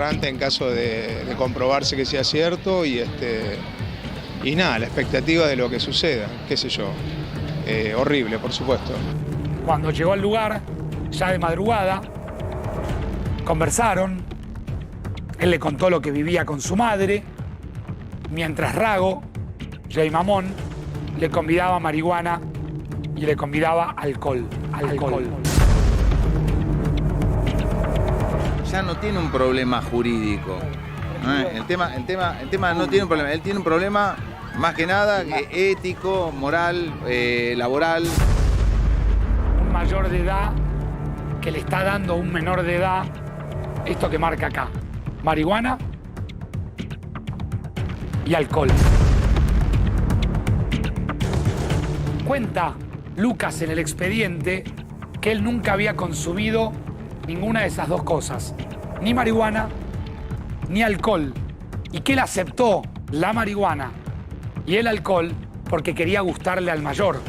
aberrante en caso de comprobarse que sea cierto y nada, la expectativa de lo que suceda, qué sé yo, horrible, por supuesto. Cuando llegó al lugar, ya de madrugada, conversaron, él le contó lo que vivía con su madre, mientras Rago, Jay Mamón, le convidaba marihuana y le convidaba alcohol. Ya no tiene un problema jurídico. El tema no tiene un problema. Él tiene un problema más que nada ético, moral, laboral. Un mayor de edad que le está dando a un menor de edad esto que marca acá: marihuana y alcohol. Cuenta Lucas en el expediente que él nunca había consumido ninguna de esas dos cosas, ni marihuana ni alcohol, y que él aceptó la marihuana y el alcohol porque quería gustarle al mayor,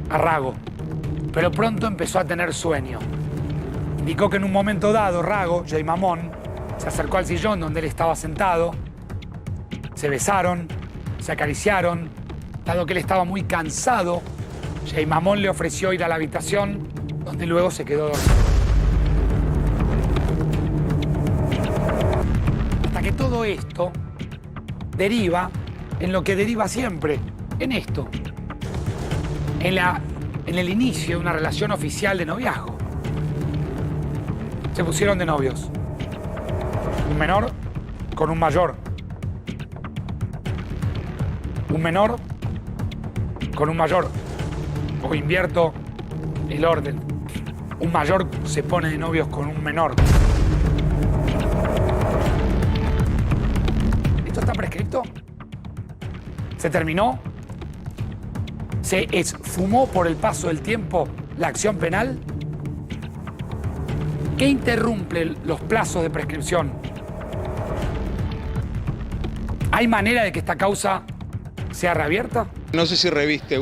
a Rago, pero pronto empezó a tener sueño. Indicó que en un momento dado Rago, Jay Mamón, se acercó al sillón donde él estaba sentado, se besaron, se acariciaron. Dado que él estaba muy cansado, Jay Mamón le ofreció ir a la habitación, donde luego se quedó dormido. Hasta que todo esto deriva en lo que deriva siempre, en esto. En el inicio de una relación oficial de noviazgo. Se pusieron de novios. Un menor con un mayor. Un menor con un mayor, o invierto el orden. Un mayor se pone de novios con un menor. ¿Esto está prescrito? ¿Se terminó? ¿Se esfumó por el paso del tiempo la acción penal? ¿Qué interrumpe los plazos de prescripción? ¿Hay manera de que esta causa sea reabierta? No sé si reviste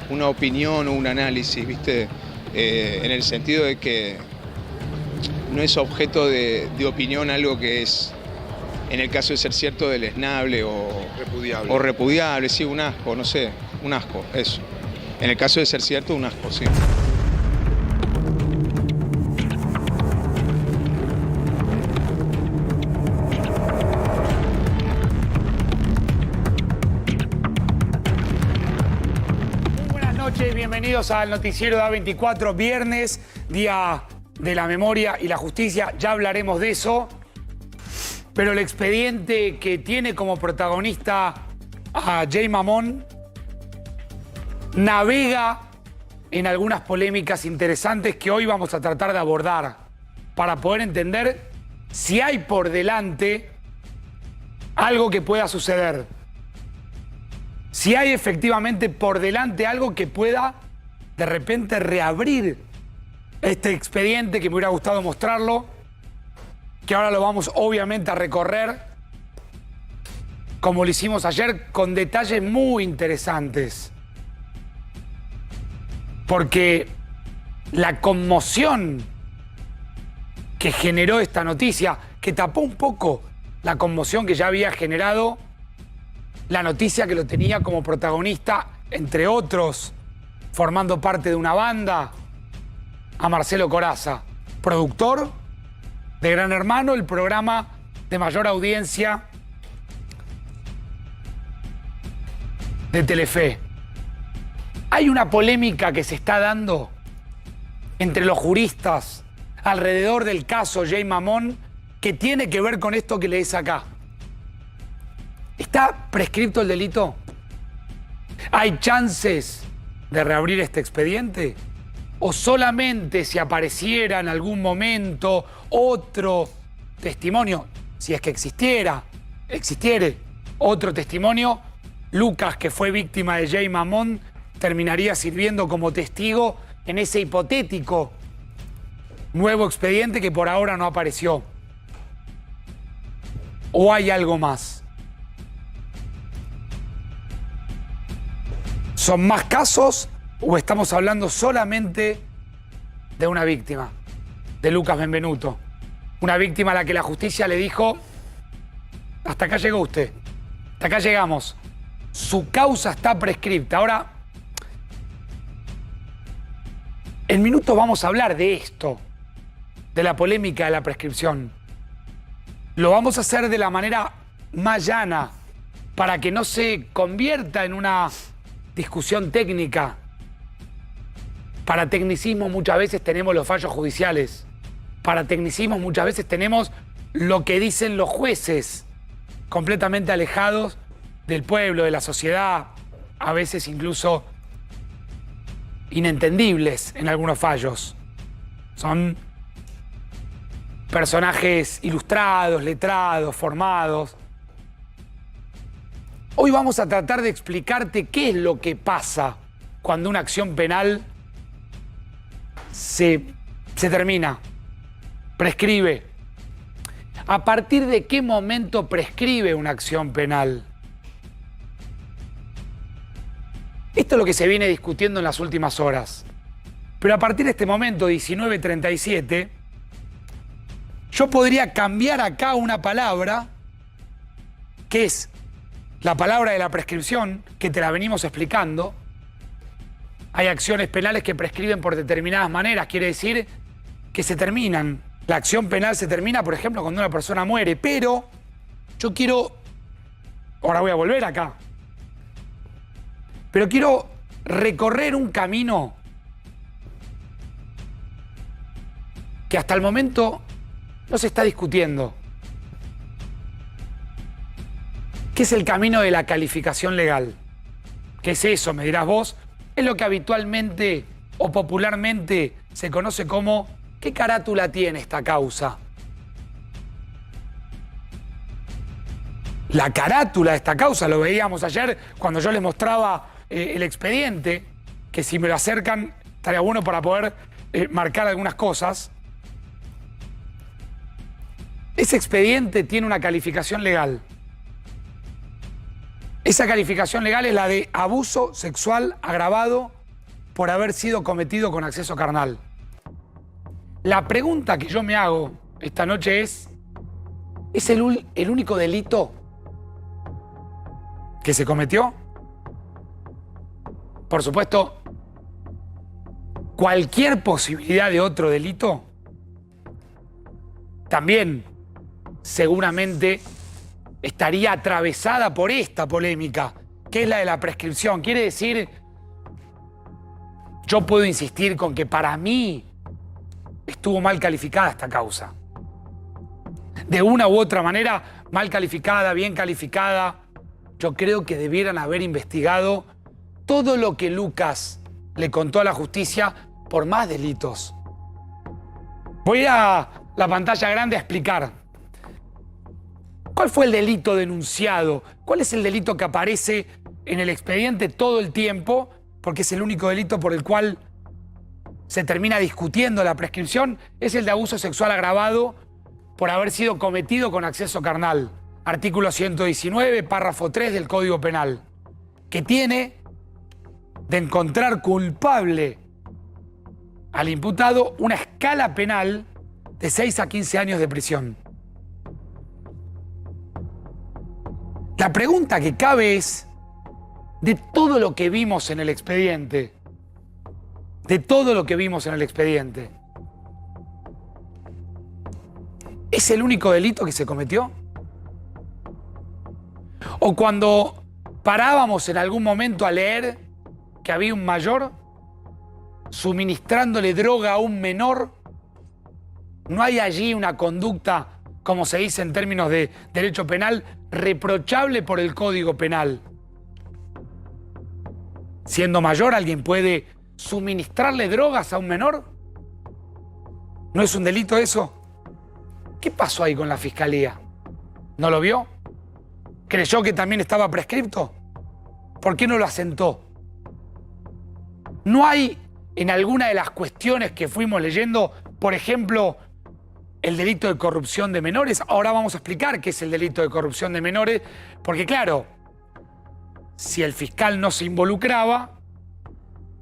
una opinión o un análisis, ¿viste? En el sentido de que no es objeto de opinión algo que es, en el caso de ser cierto, deleznable o repudiable, sí, un asco, no sé, un asco, eso. En el caso de ser cierto, un asco, sí. Bienvenidos al noticiero de A24, viernes, Día de la Memoria y la Justicia. Ya hablaremos de eso, pero el expediente que tiene como protagonista a Jay Mamón navega en algunas polémicas interesantes que hoy vamos a tratar de abordar para poder entender si hay por delante algo que pueda suceder. Si hay efectivamente por delante algo que pueda de repente reabrir este expediente, que me hubiera gustado mostrarlo, que ahora lo vamos obviamente a recorrer, como lo hicimos ayer, con detalles muy interesantes. Porque la conmoción que generó esta noticia, que tapó un poco la conmoción que ya había generado la noticia que lo tenía como protagonista, entre otros, formando parte de una banda, a Marcelo Corazza, productor de Gran Hermano, el programa de mayor audiencia de Telefe. Hay una polémica que se está dando entre los juristas alrededor del caso Jay Mamón que tiene que ver con esto que lees acá. ¿Está prescripto el delito? ¿Hay chances de reabrir este expediente? ¿O solamente si apareciera en algún momento otro testimonio, si es que existiere otro testimonio, Lucas, que fue víctima de Jay Mamón, terminaría sirviendo como testigo en ese hipotético nuevo expediente que por ahora no apareció? ¿O hay algo más? ¿Son más casos o estamos hablando solamente de una víctima, de Lucas Benvenuto? Una víctima a la que la justicia le dijo: hasta acá llegó usted, hasta acá llegamos. Su causa está prescripta. Ahora, en minutos vamos a hablar de esto, de la polémica de la prescripción. Lo vamos a hacer de la manera más llana, para que no se convierta en una discusión técnica. Para tecnicismo muchas veces tenemos los fallos judiciales. Para tecnicismo muchas veces tenemos lo que dicen los jueces, completamente alejados del pueblo, de la sociedad, a veces incluso inentendibles en algunos fallos. Son personajes ilustrados, letrados, formados. Hoy vamos a tratar de explicarte qué es lo que pasa cuando una acción penal se termina, prescribe. ¿A partir de qué momento prescribe una acción penal? Esto es lo que se viene discutiendo en las últimas horas. Pero a partir de este momento, 19:37, yo podría cambiar acá una palabra, que es la palabra de la prescripción, que te la venimos explicando. Hay acciones penales que prescriben por determinadas maneras, quiere decir que se terminan. La acción penal se termina, por ejemplo, cuando una persona muere, pero yo quiero... Ahora voy a volver acá. Pero quiero recorrer un camino que hasta el momento no se está discutiendo. ¿Qué es el camino de la calificación legal? ¿Qué es eso? Me dirás vos. Es lo que habitualmente o popularmente se conoce como ¿qué carátula tiene esta causa? La carátula de esta causa, lo veíamos ayer cuando yo les mostraba el expediente, que si me lo acercan estaría bueno para poder marcar algunas cosas. Ese expediente tiene una calificación legal. Esa calificación legal es la de abuso sexual agravado por haber sido cometido con acceso carnal. La pregunta que yo me hago esta noche ¿es el único delito que se cometió? Por supuesto, cualquier posibilidad de otro delito también seguramente estaría atravesada por esta polémica, que es la de la prescripción. Quiere decir, yo puedo insistir con que para mí estuvo mal calificada esta causa. De una u otra manera, mal calificada, bien calificada. Yo creo que debieran haber investigado todo lo que Lucas le contó a la justicia por más delitos. Voy a la pantalla grande a explicar. ¿Cuál fue el delito denunciado? ¿Cuál es el delito que aparece en el expediente todo el tiempo? Porque es el único delito por el cual se termina discutiendo la prescripción. Es el de abuso sexual agravado por haber sido cometido con acceso carnal. Artículo 119, párrafo 3 del Código Penal, que tiene de encontrar culpable al imputado una escala penal de 6 a 15 años de prisión. La pregunta que cabe es, de todo lo que vimos en el expediente, ¿es el único delito que se cometió? O cuando parábamos en algún momento a leer que había un mayor suministrándole droga a un menor, ¿no hay allí una conducta, como se dice en términos de derecho penal, reprochable por el Código Penal? Siendo mayor, ¿alguien puede suministrarle drogas a un menor? ¿No es un delito eso? ¿Qué pasó ahí con la Fiscalía? ¿No lo vio? ¿Creyó que también estaba prescripto? ¿Por qué no lo asentó? ¿No hay en alguna de las cuestiones que fuimos leyendo, por ejemplo, el delito de corrupción de menores? Ahora vamos a explicar qué es el delito de corrupción de menores, porque claro, si el fiscal no se involucraba,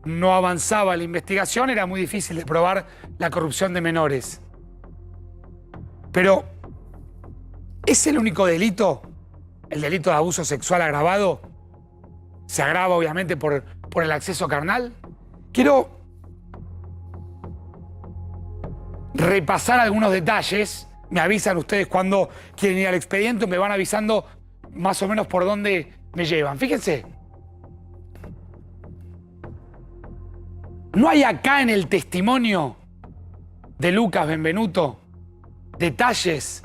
no avanzaba la investigación, era muy difícil de probar la corrupción de menores. Pero, ¿es el único delito? ¿El delito de abuso sexual agravado? ¿Se agrava obviamente por el acceso carnal? Quiero repasar algunos detalles. Me avisan ustedes cuando quieren ir al expediente, me van avisando más o menos por dónde me llevan. Fíjense. ¿No hay acá en el testimonio de Lucas Benvenuto detalles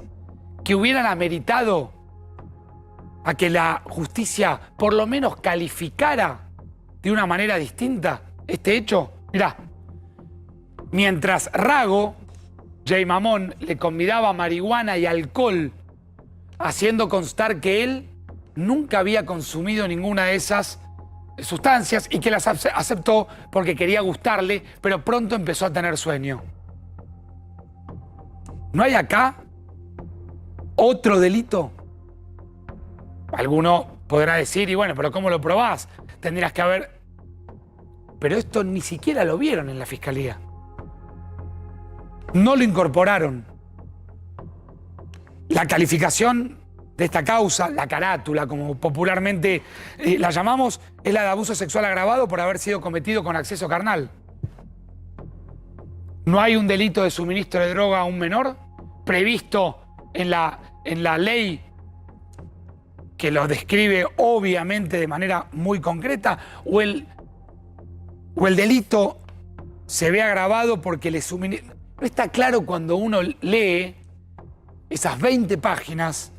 que hubieran ameritado a que la justicia por lo menos calificara de una manera distinta este hecho? Mirá, mientras Rago, Jay Mamón, le convidaba marihuana y alcohol, haciendo constar que él nunca había consumido ninguna de esas sustancias y que las aceptó porque quería gustarle, pero pronto empezó a tener sueño. ¿No hay acá otro delito? Alguno podrá decir, y bueno, pero ¿cómo lo probás? Tendrías que haber... Pero esto ni siquiera lo vieron en la fiscalía. No lo incorporaron. La calificación de esta causa, la carátula, como popularmente la llamamos, es la de abuso sexual agravado por haber sido cometido con acceso carnal. No hay un delito de suministro de droga a un menor previsto en la ley que lo describe obviamente de manera muy concreta, o el delito se ve agravado porque le suministra... No está claro cuando uno lee esas 20 páginas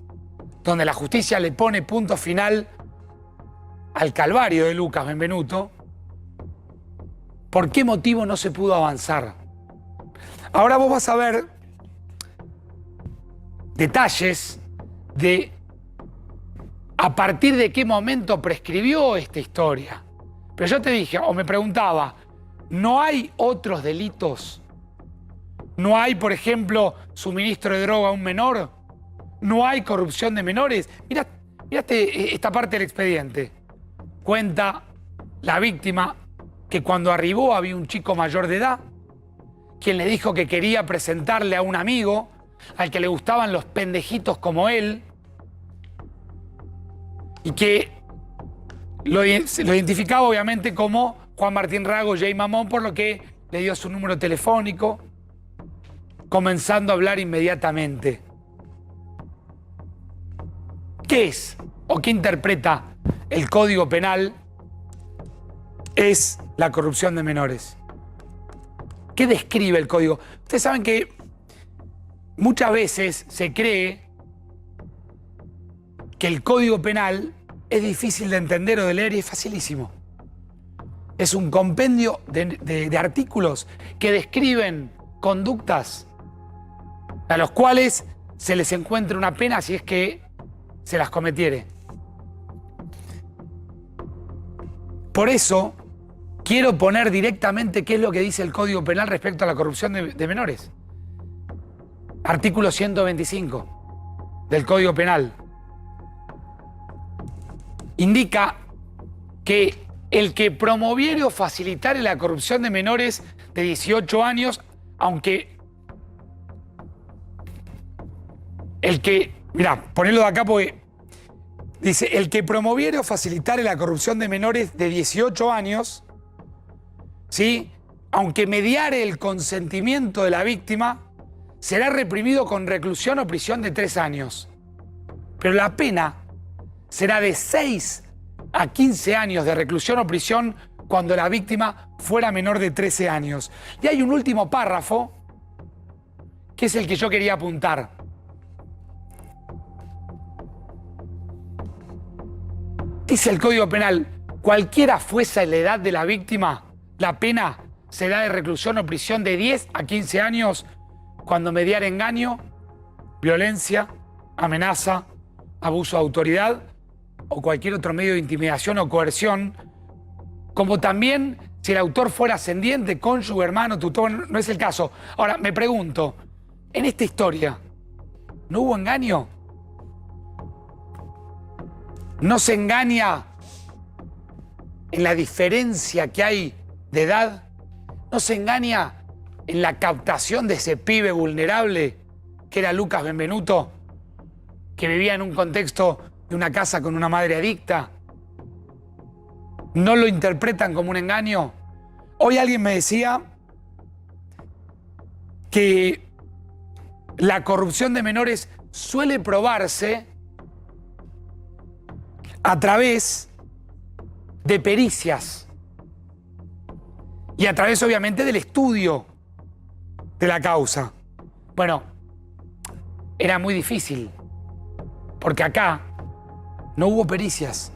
donde la justicia le pone punto final al calvario de Lucas Benvenuto, ¿por qué motivo no se pudo avanzar? Ahora vos vas a ver detalles de a partir de qué momento prescribió esta historia. Pero yo te dije, o me preguntaba, ¿no hay otros delitos? ¿No hay, por ejemplo, suministro de droga a un menor? ¿No hay corrupción de menores? Miraste esta parte del expediente. Cuenta la víctima que cuando arribó había un chico mayor de edad, quien le dijo que quería presentarle a un amigo al que le gustaban los pendejitos como él, y que lo identificaba obviamente como Juan Martín Rago, Jay Mamón, por lo que le dio su número telefónico, comenzando a hablar inmediatamente. ¿Qué es o qué interpreta el Código Penal? Es la corrupción de menores. ¿Qué describe el Código? Ustedes saben que muchas veces se cree que el Código Penal es difícil de entender o de leer y es facilísimo. Es un compendio de artículos que describen conductas a los cuales se les encuentra una pena si es que se las cometiere. Por eso quiero poner directamente qué es lo que dice el Código Penal respecto a la corrupción de menores. Artículo 125 del Código Penal. Indica que el que promoviere o facilitare la corrupción de menores de 18 años, aunque el que, mirá, ponelo de acá porque dice, el que promoviere o facilitare la corrupción de menores de 18 años, ¿sí?, aunque mediare el consentimiento de la víctima, será reprimido con reclusión o prisión de 3 años. Pero la pena será de 6 a 15 años de reclusión o prisión cuando la víctima fuera menor de 13 años. Y hay un último párrafo, que es el que yo quería apuntar. Dice el Código Penal, cualquiera fuese la edad de la víctima, la pena será de reclusión o prisión de 10 a 15 años cuando mediare engaño, violencia, amenaza, abuso de autoridad o cualquier otro medio de intimidación o coerción, como también si el autor fuera ascendiente, cónyuge, hermano, tutor, no es el caso. Ahora, me pregunto, en esta historia, ¿no hubo engaño? ¿No se engaña en la diferencia que hay de edad? ¿No se engaña en la captación de ese pibe vulnerable que era Lucas Benvenuto, que vivía en un contexto de una casa con una madre adicta? ¿No lo interpretan como un engaño? Hoy alguien me decía que la corrupción de menores suele probarse a través de pericias y a través, obviamente, del estudio de la causa. Bueno, era muy difícil, porque acá no hubo pericias.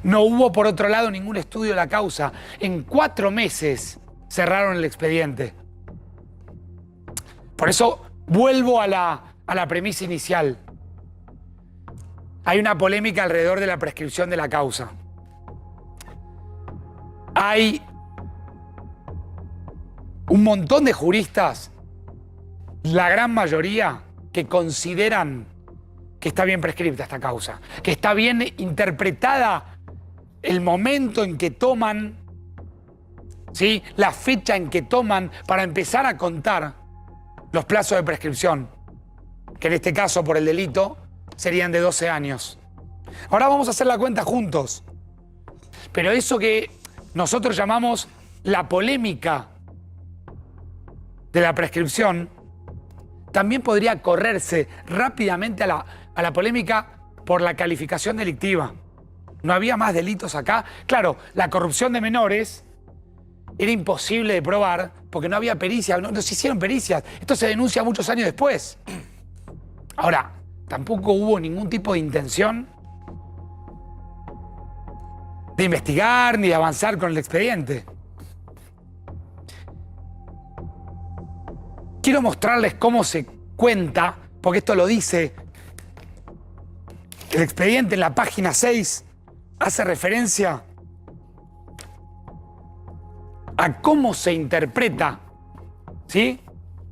No hubo, por otro lado, ningún estudio de la causa. En 4 meses cerraron el expediente. Por eso vuelvo a la premisa inicial. Hay una polémica alrededor de la prescripción de la causa. Hay un montón de juristas, la gran mayoría, que consideran que está bien prescripta esta causa, que está bien interpretada el momento en que toman, ¿sí?, la fecha en que toman para empezar a contar los plazos de prescripción, que en este caso, por el delito, serían de 12 años. Ahora vamos a hacer la cuenta juntos. Pero eso que nosotros llamamos la polémica de la prescripción, también podría correrse rápidamente a la polémica por la calificación delictiva. No había más delitos acá. Claro, la corrupción de menores era imposible de probar porque no había pericia, no se hicieron pericias. Esto se denuncia muchos años después. Ahora, tampoco hubo ningún tipo de intención de investigar ni de avanzar con el expediente. Quiero mostrarles cómo se cuenta, porque esto lo dice el expediente en la página 6, hace referencia a cómo se interpreta, ¿sí?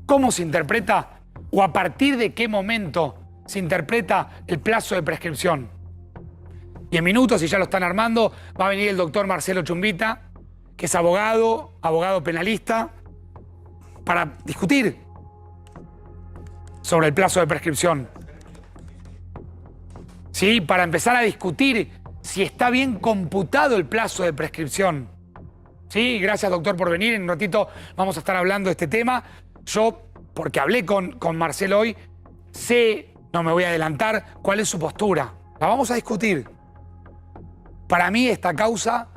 Cómo se interpreta o a partir de qué momento se interpreta el plazo de prescripción. Y en minutos, si ya lo están armando, va a venir el doctor Marcelo Chumbita, que es abogado penalista, para discutir sobre el plazo de prescripción. ¿Sí? Para empezar a discutir si está bien computado el plazo de prescripción. ¿Sí? Gracias, doctor, por venir. En un ratito vamos a estar hablando de este tema. Yo, porque hablé con Marcelo hoy, sé, no me voy a adelantar, cuál es su postura. La vamos a discutir. Para mí esta causa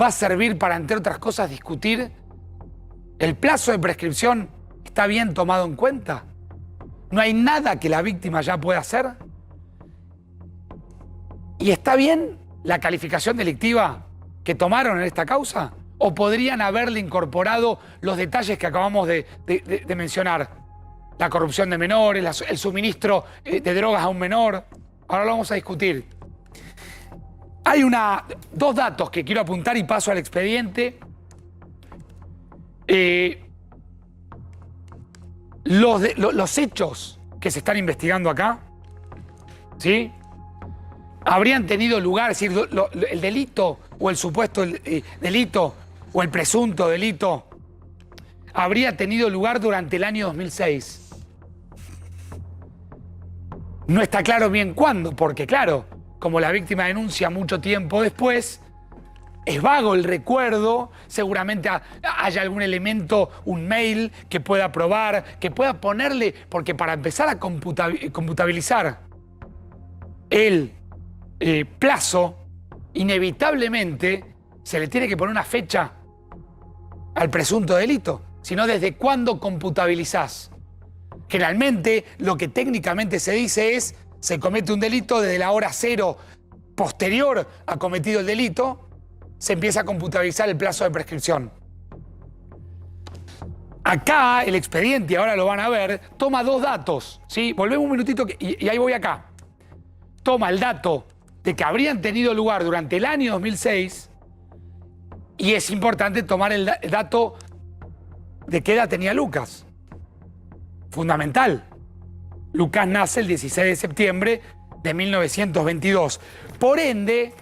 va a servir para, entre otras cosas, discutir el plazo de prescripción está bien tomado en cuenta. No hay nada que la víctima ya pueda hacer. ¿Y está bien la calificación delictiva que tomaron en esta causa? ¿O podrían haberle incorporado los detalles que acabamos de mencionar? La corrupción de menores, el suministro de drogas a un menor. Ahora lo vamos a discutir. Hay dos datos que quiero apuntar y paso al expediente. Los hechos que se están investigando acá, ¿sí?, habrían tenido lugar, es decir, el delito o el supuesto delito o el presunto delito habría tenido lugar durante el año 2006. No está claro bien cuándo, porque claro, como la víctima denuncia mucho tiempo después, es vago el recuerdo, seguramente haya algún elemento, un mail que pueda probar, que pueda ponerle, porque para empezar a computabilizar el plazo, inevitablemente se le tiene que poner una fecha al presunto delito, sino desde cuándo computabilizás. Generalmente lo que técnicamente se dice es, se comete un delito desde la hora 0 posterior a cometido el delito, se empieza a computabilizar el plazo de prescripción. Acá el expediente, y ahora lo van a ver, toma dos datos, ¿sí? Volvemos un minutito y ahí voy acá. Toma el dato de que habrían tenido lugar durante el año 2006 y es importante tomar el dato de qué edad tenía Lucas. Fundamental. Lucas nace el 16 de septiembre de 1922. Por ende,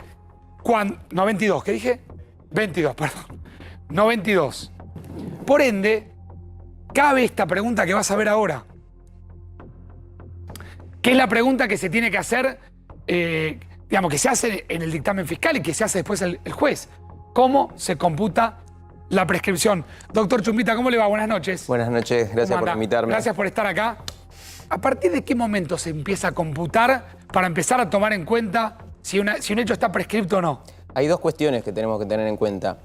no 22, ¿qué dije? 22, perdón. No 22. Por ende, cabe esta pregunta que vas a ver ahora. Que es la pregunta que se tiene que hacer, digamos, que se hace en el dictamen fiscal y que se hace después el juez. ¿Cómo se computa la prescripción? Doctor Chumbita, ¿cómo le va? Buenas noches. Buenas noches, gracias por invitarme. Gracias por estar acá. ¿A partir de qué momento se empieza a computar para empezar a tomar en cuenta si un hecho está prescripto o no? Hay dos cuestiones que tenemos que tener en cuenta.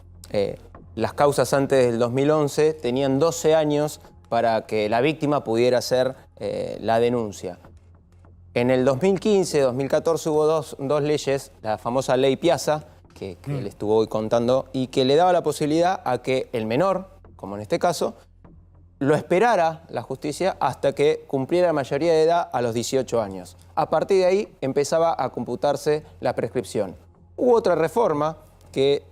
Las causas antes del 2011 tenían 12 años para que la víctima pudiera hacer la denuncia. En el 2015, 2014 hubo dos leyes, la famosa ley Piazza, que le estuvo hoy contando, y que le daba la posibilidad a que el menor, como en este caso, lo esperara la justicia hasta que cumpliera la mayoría de edad a los 18 años. A partir de ahí empezaba a computarse la prescripción. Hubo otra reforma que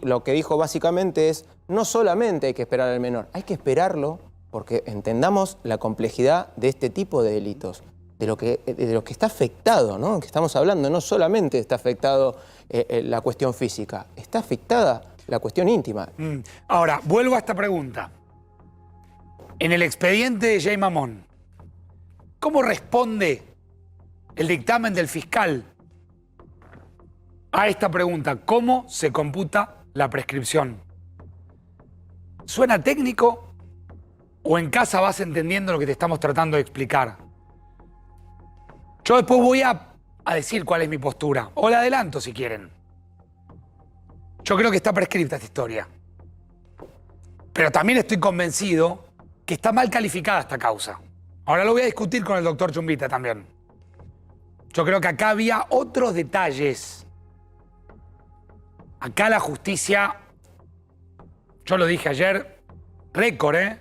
lo que dijo básicamente es no solamente hay que esperar al menor, hay que esperarlo porque entendamos la complejidad de este tipo de delitos, de lo que está afectado, ¿no? Que estamos hablando, no solamente está afectado la cuestión física, está afectada la cuestión íntima. Ahora, vuelvo a esta pregunta. En el expediente de Jay Mamón, ¿cómo responde el dictamen del fiscal a esta pregunta? ¿Cómo se computa la prescripción? ¿Suena técnico o en casa vas entendiendo lo que te estamos tratando de explicar? Yo después voy a decir cuál es mi postura, o la adelanto si quieren. Yo creo que está prescripta esta historia. Pero también estoy convencido que está mal calificada esta causa. Ahora lo voy a discutir con el doctor Chumbita también. Yo creo que acá había otros detalles. Acá la justicia, yo lo dije ayer, récord, ¿eh?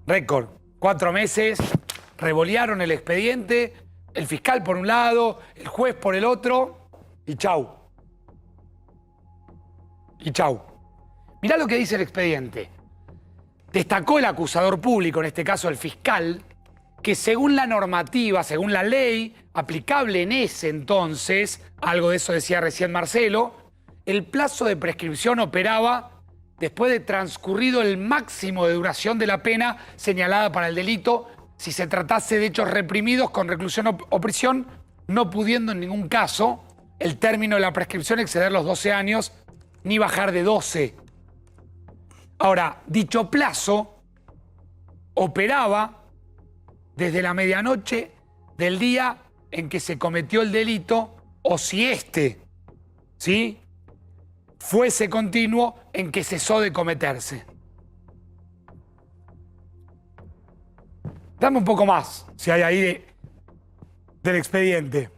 Récord. 4 meses, revolearon el expediente, el fiscal por un lado, el juez por el otro, y chau. Y chau. Mirá lo que dice el expediente. Destacó el acusador público, en este caso el fiscal, que según la normativa, según la ley aplicable en ese entonces, algo de eso decía recién Marcelo, el plazo de prescripción operaba después de transcurrido el máximo de duración de la pena señalada para el delito, si se tratase de hechos reprimidos con reclusión o prisión, no pudiendo en ningún caso el término de la prescripción exceder los 12 años ni bajar de 12. Ahora, dicho plazo operaba desde la medianoche del día en que se cometió el delito o si éste, ¿sí?, fuese continuo en que cesó de cometerse. Dame un poco más, si hay ahí del expediente.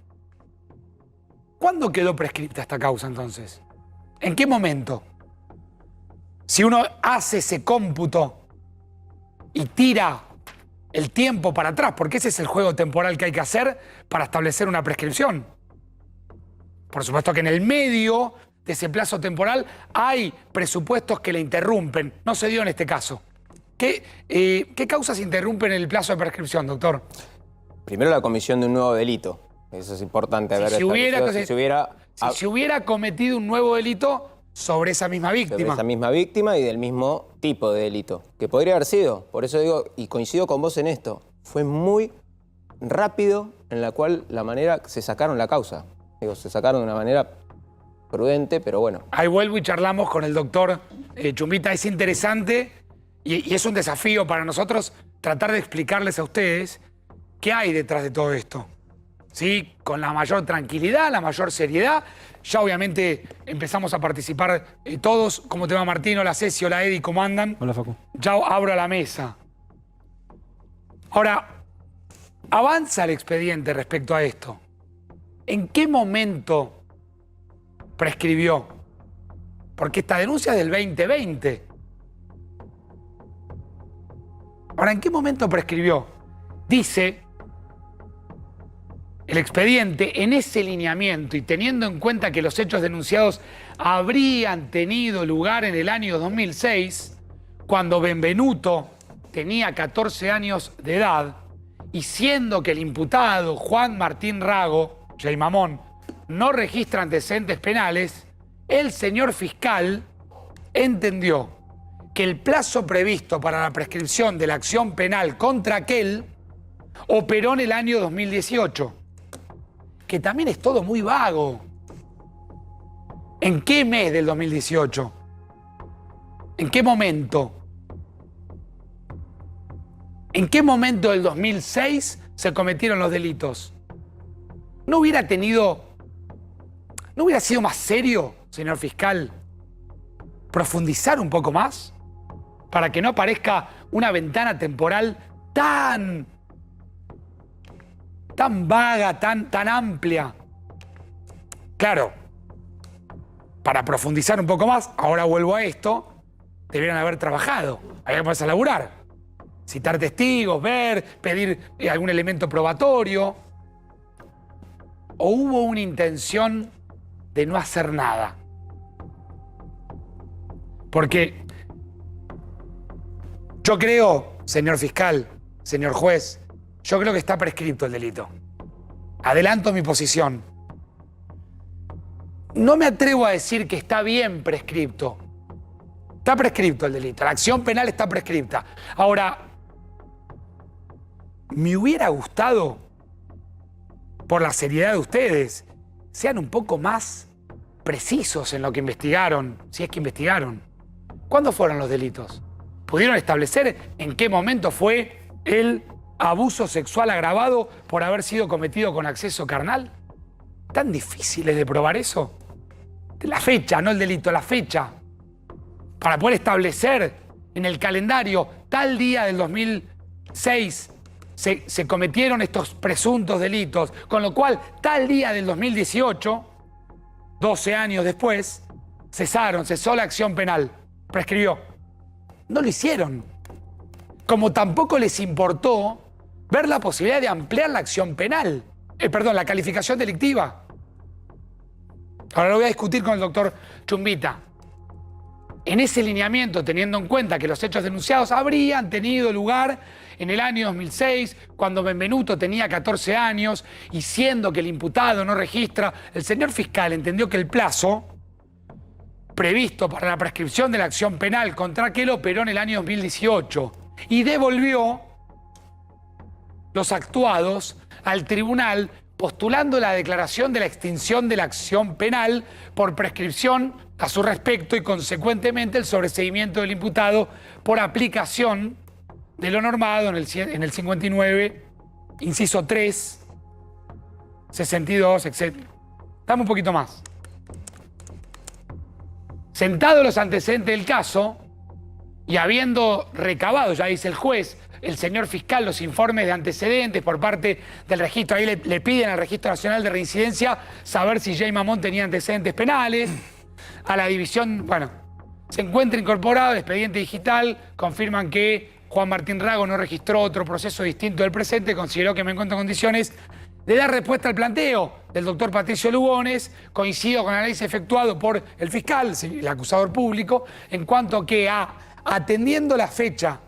¿Cuándo quedó prescripta esta causa entonces? ¿En qué momento? Si uno hace ese cómputo y tira el tiempo para atrás, porque ese es el juego temporal que hay que hacer para establecer una prescripción. Por supuesto que en el medio de ese plazo temporal hay presupuestos que le interrumpen. No se dio en este caso. ¿Qué causas interrumpen el plazo de prescripción, doctor? Primero, la comisión de un nuevo delito. Eso es importante. Si se hubiera cometido un nuevo delito sobre esa misma víctima. Sobre esa misma víctima y del mismo tipo de delito. Que podría haber sido. Por eso digo, y coincido con vos en esto, fue muy rápido en la cual la manera se sacaron la causa. Digo, se sacaron de una manera prudente, pero bueno. Ahí vuelvo y charlamos con el doctor Chumbita. Es interesante y es un desafío para nosotros tratar de explicarles a ustedes qué hay detrás de todo esto. ¿Sí? Con la mayor tranquilidad, la mayor seriedad. Ya obviamente empezamos a participar todos. ¿Cómo te va, Martín? Hola, Ceci, hola, Eddie, ¿cómo andan? Hola, Facu. Ya abro la mesa. Ahora, avanza el expediente respecto a esto. ¿En qué momento prescribió? Porque esta denuncia es del 2020. Ahora, ¿en qué momento prescribió? Dice el expediente, en ese lineamiento y teniendo en cuenta que los hechos denunciados habrían tenido lugar en el año 2006, cuando Benvenuto tenía 14 años de edad, y siendo que el imputado Juan Martín Rago, Jay Mamón, no registra antecedentes penales, el señor fiscal entendió que el plazo previsto para la prescripción de la acción penal contra aquel operó en el año 2018, que también es todo muy vago. ¿En qué mes del 2018? ¿En qué momento? ¿En qué momento del 2006 se cometieron los delitos? ¿No hubiera sido más serio, señor fiscal, profundizar un poco más para que no aparezca una ventana temporal tan vaga, tan amplia? Claro, para profundizar un poco más, ahora vuelvo a esto, deberían haber trabajado, había que ponerse a laburar, citar testigos, ver, pedir algún elemento probatorio. ¿O hubo una intención de no hacer nada? Porque yo creo, señor fiscal, señor juez, yo creo que está prescripto el delito. Adelanto mi posición. No me atrevo a decir que está bien prescripto. Está prescripto el delito. La acción penal está prescripta. Ahora, me hubiera gustado, por la seriedad de ustedes, sean un poco más precisos en lo que investigaron, si es que investigaron. ¿Cuándo fueron los delitos? ¿Pudieron establecer en qué momento fue el abuso sexual agravado por haber sido cometido con acceso carnal? ¿Tan difíciles de probar eso? La fecha, no el delito, la fecha. Para poder establecer en el calendario, tal día del 2006 se cometieron estos presuntos delitos, con lo cual tal día del 2018, 12 años después, cesó la acción penal, prescribió. No lo hicieron. Como tampoco les importó ver la posibilidad de ampliar la acción penal, la calificación delictiva. Ahora lo voy a discutir con el doctor Chumbita. En ese lineamiento, teniendo en cuenta que los hechos denunciados habrían tenido lugar en el año 2006, cuando Benvenuto tenía 14 años, y siendo que el imputado no registra, el señor fiscal entendió que el plazo previsto para la prescripción de la acción penal contra aquel operó en el año 2018 y devolvió los actuados al tribunal postulando la declaración de la extinción de la acción penal por prescripción a su respecto y consecuentemente el sobreseimiento del imputado por aplicación de lo normado en el 59, inciso 3, 62, etc. Dame un poquito más. Sentados los antecedentes del caso y habiendo recabado, ya dice el juez, el señor fiscal, los informes de antecedentes por parte del registro, ahí le piden al Registro Nacional de Reincidencia saber si Jay Mamón tenía antecedentes penales. A la división, se encuentra incorporado el expediente digital, confirman que Juan Martín Rago no registró otro proceso distinto del presente, consideró que me encuentro en condiciones de dar respuesta al planteo del doctor Patricio Lugones, coincido con el análisis efectuado por el fiscal, el acusador público, en cuanto que atendiendo la fecha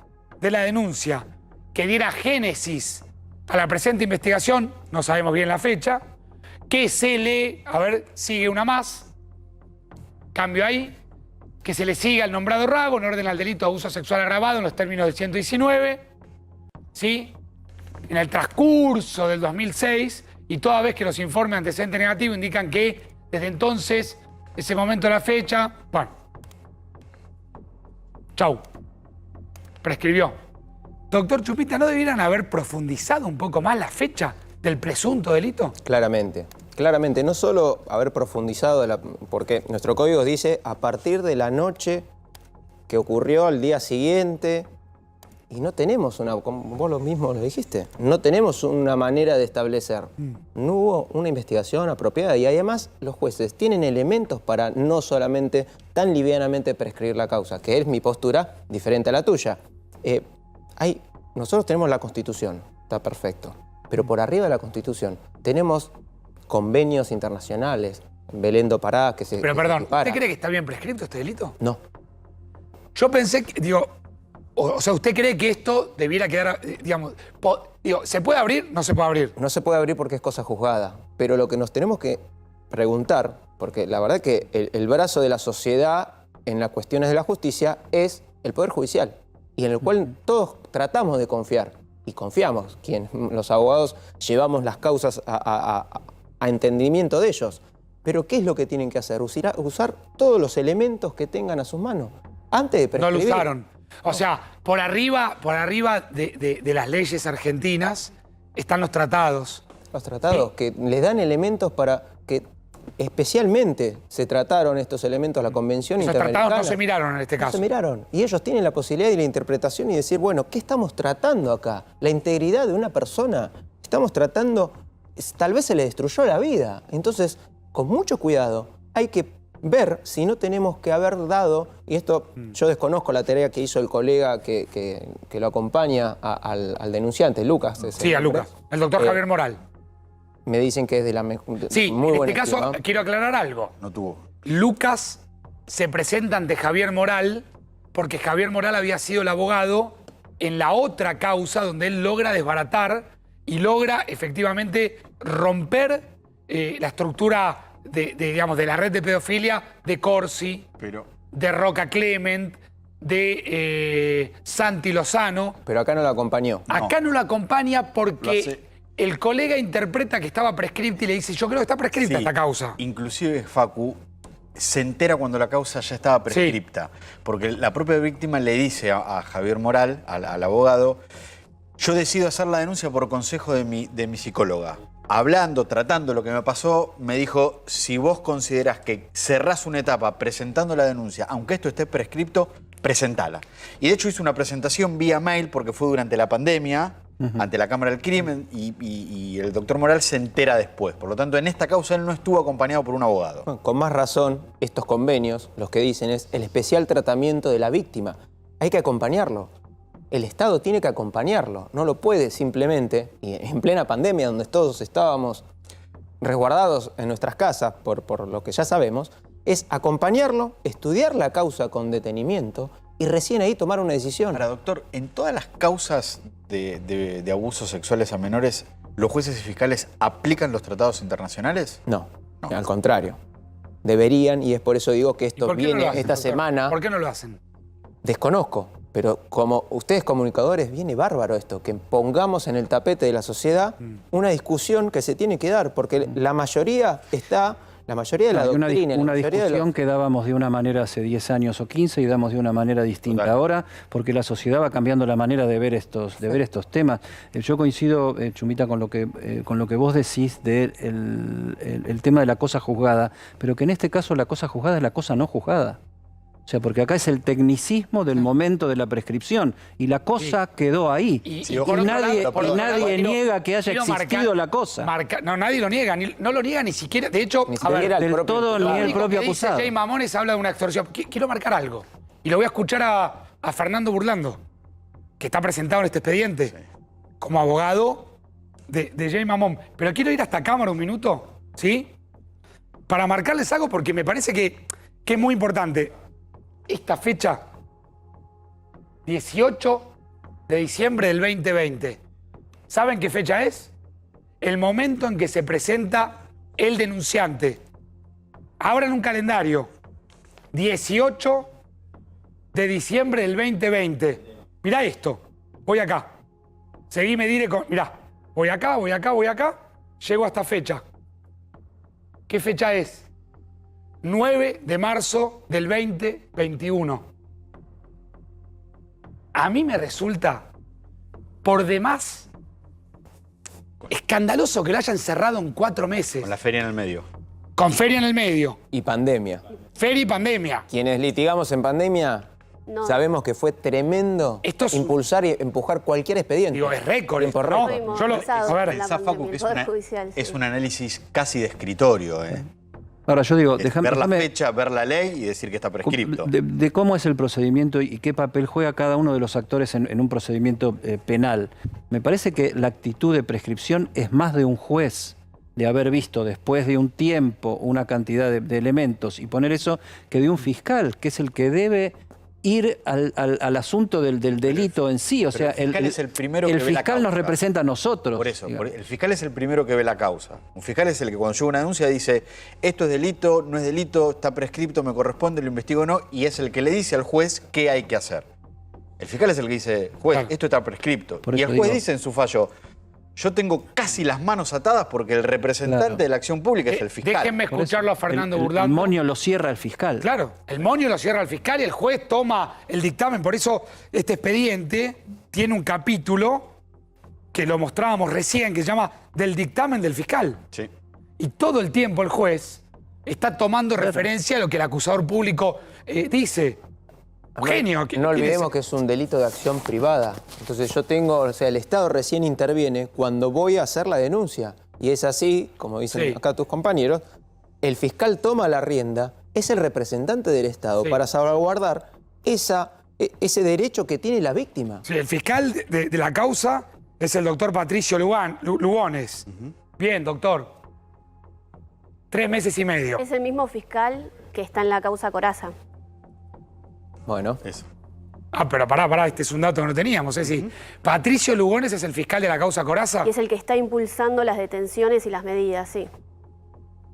de la denuncia que diera génesis a la presente investigación, no sabemos bien la fecha, que se le, sigue una más, cambio ahí, que se le siga al nombrado Rago en orden al delito de abuso sexual agravado en los términos del 119, ¿sí? En el transcurso del 2006, y toda vez que los informes de antecedente negativo indican que desde entonces, ese momento de la fecha, chau, prescribió. Doctor Chupita, ¿no debieran haber profundizado un poco más la fecha del presunto delito? Claramente. Claramente, no solo haber profundizado, porque nuestro código dice a partir de la noche que ocurrió al día siguiente, y no tenemos como vos lo mismo lo dijiste, no tenemos una manera de establecer. No hubo una investigación apropiada y además los jueces tienen elementos para no solamente tan livianamente prescribir la causa, que es mi postura diferente a la tuya. Nosotros tenemos la Constitución, está perfecto, pero por arriba de la Constitución tenemos convenios internacionales, Belén do Pará, que se... Pero perdón, ¿usted cree que está bien prescrito este delito? No. Yo pensé que, o sea, ¿usted cree que esto debiera quedar, ¿se puede abrir? No se puede abrir. No se puede abrir porque es cosa juzgada, pero lo que nos tenemos que preguntar, porque la verdad que el brazo de la sociedad en las cuestiones de la justicia es el Poder Judicial, y en el cual todos tratamos de confiar. y confiamos, los abogados llevamos las causas a entendimiento de ellos. Pero ¿qué es lo que tienen que hacer? Usar todos los elementos que tengan a sus manos antes de prescribir. No lo usaron. O sea, por arriba de las leyes argentinas están los tratados. Los tratados que les dan elementos para que especialmente se trataron estos elementos, la Convención Interamericana. Los tratados no se miraron en este caso. No se miraron. Y ellos tienen la posibilidad de la interpretación y decir, bueno, ¿qué estamos tratando acá? La integridad de una persona. Estamos tratando, tal vez se le destruyó la vida. Entonces, con mucho cuidado, hay que ver si no tenemos que haber dado, y esto yo desconozco la tarea que hizo el colega que lo acompaña al denunciante, Lucas. Sí, a Lucas, el doctor Javier Moral. Me dicen que es de la mejor. Sí, muy en este caso quiero aclarar algo. No tuvo. Lucas se presenta ante Javier Moral porque Javier Moral había sido el abogado en la otra causa donde él logra desbaratar y logra efectivamente romper la estructura digamos, de la red de pedofilia de Corsi, de Roca Clement, de Santi Lozano. Pero acá no lo acompañó. Acá no lo acompaña porque el colega interpreta que estaba prescripta y le dice, yo creo que está prescripta esta causa. Inclusive, Facu se entera cuando la causa ya estaba prescripta. Porque la propia víctima le dice a Javier Moral, al abogado, yo decido hacer la denuncia por consejo de mi psicóloga. Hablando, tratando lo que me pasó, me dijo, si vos considerás que cerrás una etapa presentando la denuncia, aunque esto esté prescripto, presentala. Y de hecho hizo una presentación vía mail porque fue durante la pandemia, ante la Cámara del Crimen, y el doctor Moral se entera después. Por lo tanto, en esta causa él no estuvo acompañado por un abogado. Bueno, con más razón, estos convenios, los que dicen es el especial tratamiento de la víctima. Hay que acompañarlo. El Estado tiene que acompañarlo. No lo puede simplemente, y en plena pandemia, donde todos estábamos resguardados en nuestras casas por lo que ya sabemos, es acompañarlo, estudiar la causa con detenimiento y recién ahí tomar una decisión. Ahora, doctor, en todas las causas de abusos sexuales a menores, ¿los jueces y fiscales aplican los tratados internacionales? No, al contrario. Deberían, y es por eso digo que esto viene esta semana. ¿Por qué no lo hacen? Desconozco, pero como ustedes comunicadores, viene bárbaro esto, que pongamos en el tapete de la sociedad una discusión que se tiene que dar, porque la mayoría está... La mayoría de la doctrina... Una discusión que dábamos de una manera hace 10 años o 15 y damos de una manera distinta ahora, porque la sociedad va cambiando la manera de ver estos temas. Yo coincido, Chumita, con lo que vos decís del tema de la cosa juzgada, pero que en este caso la cosa juzgada es la cosa no juzgada. O sea, porque acá es el tecnicismo del momento de la prescripción y la cosa quedó ahí. Y nadie niega que haya existido la cosa. No, nadie lo niega, no lo niega ni siquiera. De hecho, ni el propio acusado. Jay Mamones habla de una extorsión. Quiero marcar algo. Y lo voy a escuchar a Fernando Burlando, que está presentado en este expediente como abogado de Jay Mamón. Pero quiero ir hasta cámara un minuto, ¿sí? Para marcarles algo porque me parece que es muy importante. Esta fecha, 18 de diciembre del 2020. ¿Saben qué fecha es? El momento en que se presenta el denunciante. Abran un calendario. 18 de diciembre del 2020. Mirá esto. Voy acá. Seguime, diré con... Mirá. Voy acá, voy acá, voy acá. Llego a esta fecha. ¿Qué fecha es? 9 de marzo del 2021. A mí me resulta por demás escandaloso que lo hayan cerrado en 4 meses. Con la feria en el medio. Con feria en el medio. Y pandemia. Feria y pandemia. Quienes litigamos en pandemia sabemos que fue tremendo impulsar y empujar cualquier expediente. Digo, es récord. Tiempo récord. A ver, pensá, Facu, que es un análisis casi de escritorio, Ahora yo digo, ver la fecha, ver la ley y decir que está prescripto. De cómo es el procedimiento y qué papel juega cada uno de los actores en un procedimiento penal. Me parece que la actitud de prescripción es más de un juez, de haber visto después de un tiempo una cantidad de elementos y poner eso, que de un fiscal, que es el que debe ir al asunto del delito en sí. O sea, el fiscal es el primero que ve la fiscal causa. Nos representa a nosotros. Por eso, el fiscal es el primero que ve la causa. Un fiscal es el que cuando llega una denuncia dice, esto es delito, no es delito, está prescripto, me corresponde, lo investigo o no, y es el que le dice al juez qué hay que hacer. El fiscal es el que dice, juez, Claro. esto está prescripto. Por Y eso el juez digo. dice en su fallo, yo tengo casi las manos atadas porque el representante Claro. de la acción pública es el fiscal. Déjenme escucharlo a Fernando El Burlando. monio lo cierra el fiscal. Claro, el monio lo cierra el fiscal y el juez toma el dictamen. Por eso este expediente tiene un capítulo que lo mostrábamos recién, que se llama del dictamen del fiscal. Sí. Y todo el tiempo el juez está tomando referencia a lo que el acusador público dice. Genio. No ¿quién olvidemos es? que es un delito de acción privada. Entonces yo tengo, o sea, el Estado recién interviene cuando voy a hacer la denuncia. Y es así, como dicen Sí. acá tus compañeros, el fiscal toma la rienda, es el representante del Estado Sí. para salvaguardar ese derecho que tiene la víctima. Sí, el fiscal de la causa es el doctor Patricio Lugones. Bien, doctor. 3 meses y medio. Es el mismo fiscal que está en la causa Corazza. Bueno, Eso. Ah, pero pará, este es un dato que no teníamos, es decir, Patricio Lugones es el fiscal de la causa Corazza. Y es el que está impulsando las detenciones y las medidas, sí.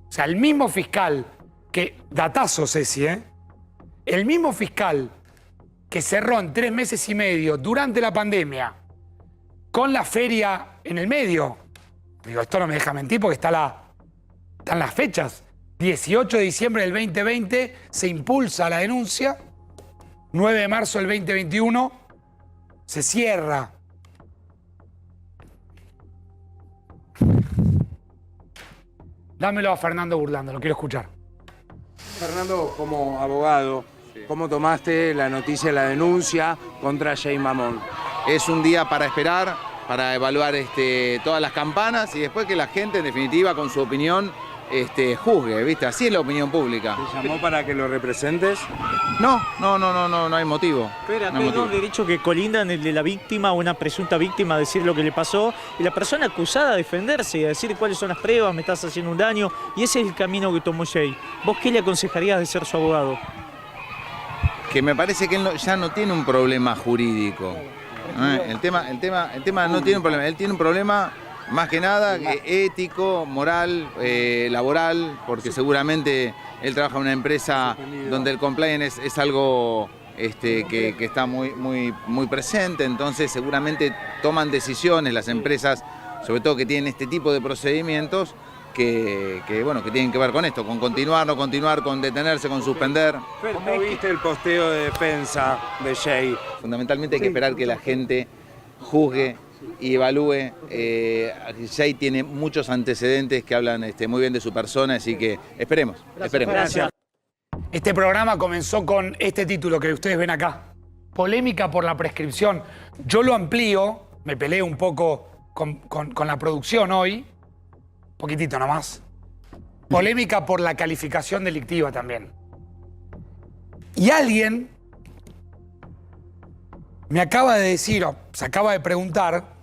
O sea, el mismo fiscal que, datazo Ceci, el mismo fiscal que cerró en 3 meses y medio durante la pandemia con la feria en el medio. Digo, esto no me deja mentir porque están las fechas. 18 de diciembre del 2020 se impulsa la denuncia. 9 de marzo del 2021 se cierra. Dámelo a Fernando Burlando, lo quiero escuchar. Fernando, como abogado, ¿cómo tomaste la noticia de la denuncia contra Jay Mamón? Es un día para esperar, para evaluar todas las campanas y después que la gente, en definitiva, con su opinión, juzgue, ¿viste? Así es la opinión pública. ¿Te llamó para que lo representes? No hay motivo. Pero No hay acá hay un derecho que colindan el de la víctima o una presunta víctima a decir lo que le pasó y la persona acusada a defenderse y a decir cuáles son las pruebas, me estás haciendo un daño, y ese es el camino que tomó Jay. ¿Vos qué le aconsejarías de ser su abogado? Que me parece que él ya no tiene un problema jurídico. El tema no tiene un problema, él tiene un problema más que nada ético, moral, laboral, porque seguramente él trabaja en una empresa donde el compliance es algo que está muy presente, entonces seguramente toman decisiones las empresas, sobre todo que tienen este tipo de procedimientos, que tienen que ver con esto, con continuar, no continuar, con detenerse, con suspender. ¿Cómo viste el posteo de defensa de Jay? Fundamentalmente hay que esperar que la gente juzgue y evalúe. Jay tiene muchos antecedentes que hablan muy bien de su persona, así que esperemos. Gracias. Este programa comenzó con este título que ustedes ven acá. Polémica por la prescripción. Yo lo amplío, me peleé un poco con la producción hoy, poquitito nomás. Polémica por la calificación delictiva también. Y alguien me acaba de decir, o se acaba de preguntar,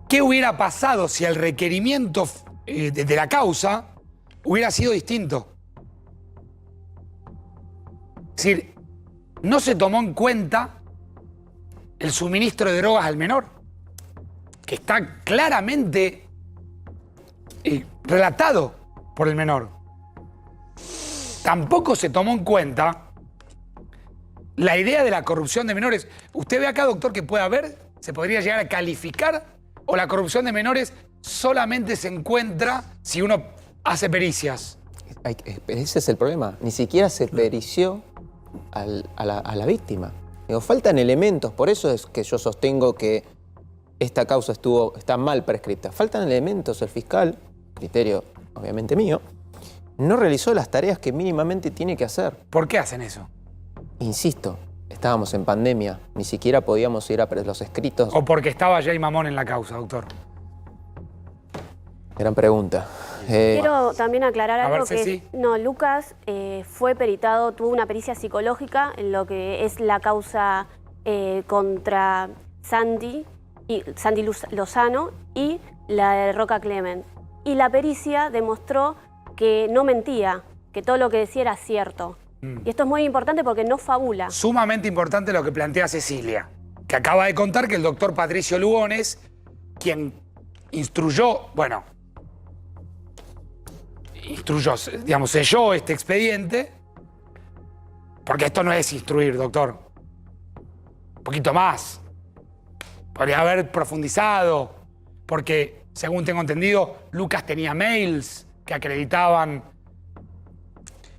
¿qué hubiera pasado si el requerimiento de la causa hubiera sido distinto? Es decir, no se tomó en cuenta el suministro de drogas al menor, que está claramente relatado por el menor. Tampoco se tomó en cuenta la idea de la corrupción de menores. Usted ve acá, doctor, que puede haber, se podría llegar a calificar, o la corrupción de menores solamente se encuentra si uno hace pericias. Ese es el problema. Ni siquiera se perició a la víctima. Digo, faltan elementos. Por eso es que yo sostengo que esta causa está mal prescripta. Faltan elementos. El fiscal, criterio obviamente mío, no realizó las tareas que mínimamente tiene que hacer. ¿Por qué hacen eso? Insisto, estábamos en pandemia. Ni siquiera podíamos ir a los escritos. ¿O porque estaba Jay Mamón en la causa, doctor? Gran pregunta. Quiero también aclarar A ver, algo que Ceci. Lucas fue peritado, tuvo una pericia psicológica en lo que es la causa contra Sandy Lozano y la de Roca Clement. Y la pericia demostró que no mentía, que todo lo que decía era cierto. Y esto es muy importante porque no fabula. Sumamente importante lo que plantea Cecilia, que acaba de contar que el doctor Patricio Lugones, quien selló este expediente, Porque esto no es instruir, doctor. Un poquito más. Podría haber profundizado. Porque, según tengo entendido, Lucas tenía mails que acreditaban,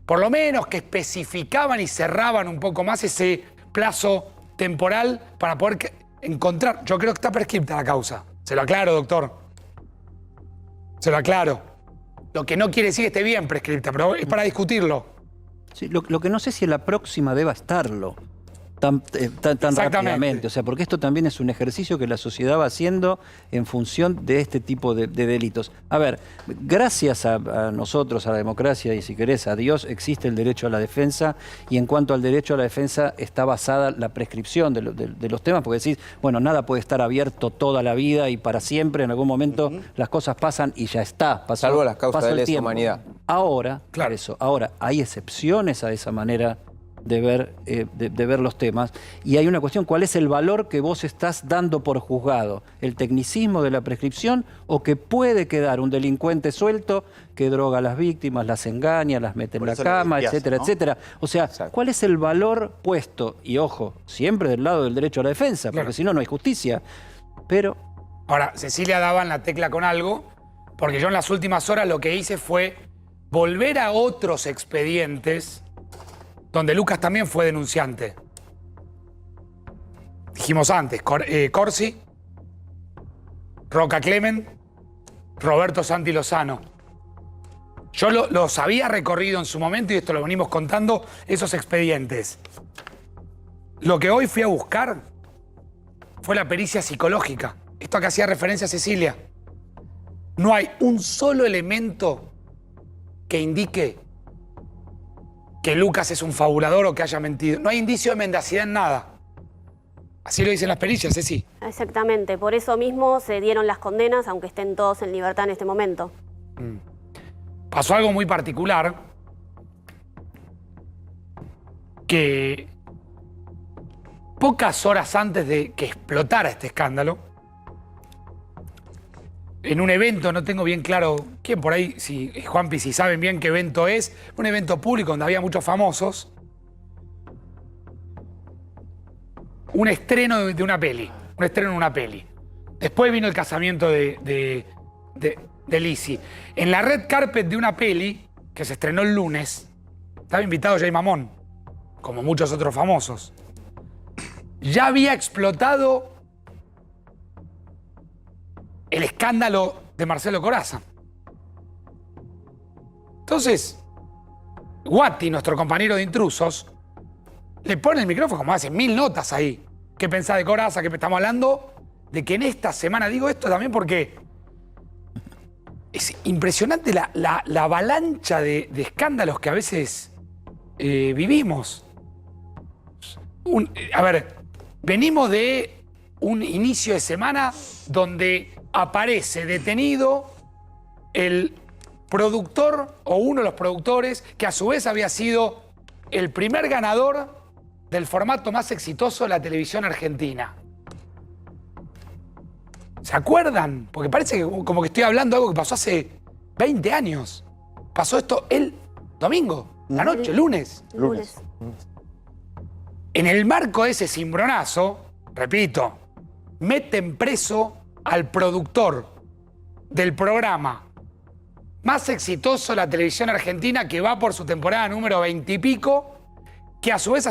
por lo menos que especificaban y cerraban un poco más ese plazo temporal para poder encontrar. Yo creo que está prescripta la causa. Se lo aclaro, doctor. Se lo aclaro. Lo que no quiere decir que esté bien prescripta, pero es para discutirlo. Sí, lo que no sé si en la próxima deba estarlo tan rápidamente. O sea, porque esto también es un ejercicio que la sociedad va haciendo en función de este tipo de delitos. A ver, gracias a nosotros, a la democracia y, si querés, a Dios, existe el derecho a la defensa, y en cuanto al derecho a la defensa está basada la prescripción de los temas, porque decís, bueno, nada puede estar abierto toda la vida y para siempre, en algún momento las cosas pasan y ya está. Pasó, salvo las causas de lesa humanidad. Ahora, Claro. ahora hay excepciones a esa manera de ver los temas, y hay una cuestión: ¿cuál es el valor que vos estás dando por juzgado? ¿El tecnicismo de la prescripción, o que puede quedar un delincuente suelto que droga a las víctimas, las engaña, las mete en la cama, etcétera, etcétera? O sea, ¿cuál es el valor puesto? Y ojo, siempre del lado del derecho a la defensa, porque si no, no hay justicia. Pero Ahora, Cecilia daba en la tecla con algo, porque yo en las últimas horas lo que hice fue volver a otros expedientes donde Lucas también fue denunciante. Dijimos antes, Corsi, Roca Clement, Roberto Santi Lozano. Yo los había recorrido en su momento, y esto lo venimos contando, esos expedientes. Lo que hoy fui a buscar fue la pericia psicológica. Esto que hacía referencia a Cecilia. No hay un solo elemento que indique que Lucas es un fabulador o que haya mentido. No hay indicio de mendacidad en nada. Así lo dicen las pericias, Ceci. Exactamente, por eso mismo se dieron las condenas, aunque estén todos en libertad en este momento. Pasó algo muy particular, que pocas horas antes de que explotara este escándalo, en un evento, no tengo bien claro quién por ahí, si Juanpi, si saben bien qué evento es, un evento público donde había muchos famosos, un estreno de una peli, Después vino el casamiento de Lizzy. En la red carpet de una peli, que se estrenó el lunes, estaba invitado Jay Mamón, como muchos otros famosos. Ya había explotado el escándalo de Marcelo Corazza. Entonces, Guati, nuestro compañero de Intrusos, le pone el micrófono, como hace 1000 notas ahí. ¿Qué pensás de Corazza? ¿Qué estamos hablando? De que en esta semana, digo esto también porque es impresionante la avalancha de escándalos que a veces vivimos. A ver, venimos de un inicio de semana donde aparece detenido el productor o uno de los productores que a su vez había sido el primer ganador del formato más exitoso de la televisión argentina. ¿Se acuerdan? Porque parece que, como que estoy hablando de algo que pasó hace 20 años. Pasó esto el domingo, la noche, lunes. En el marco de ese cimbronazo, repito, meten preso al productor del programa más exitoso de la televisión argentina, que va por su temporada número 20 y pico, que a su vez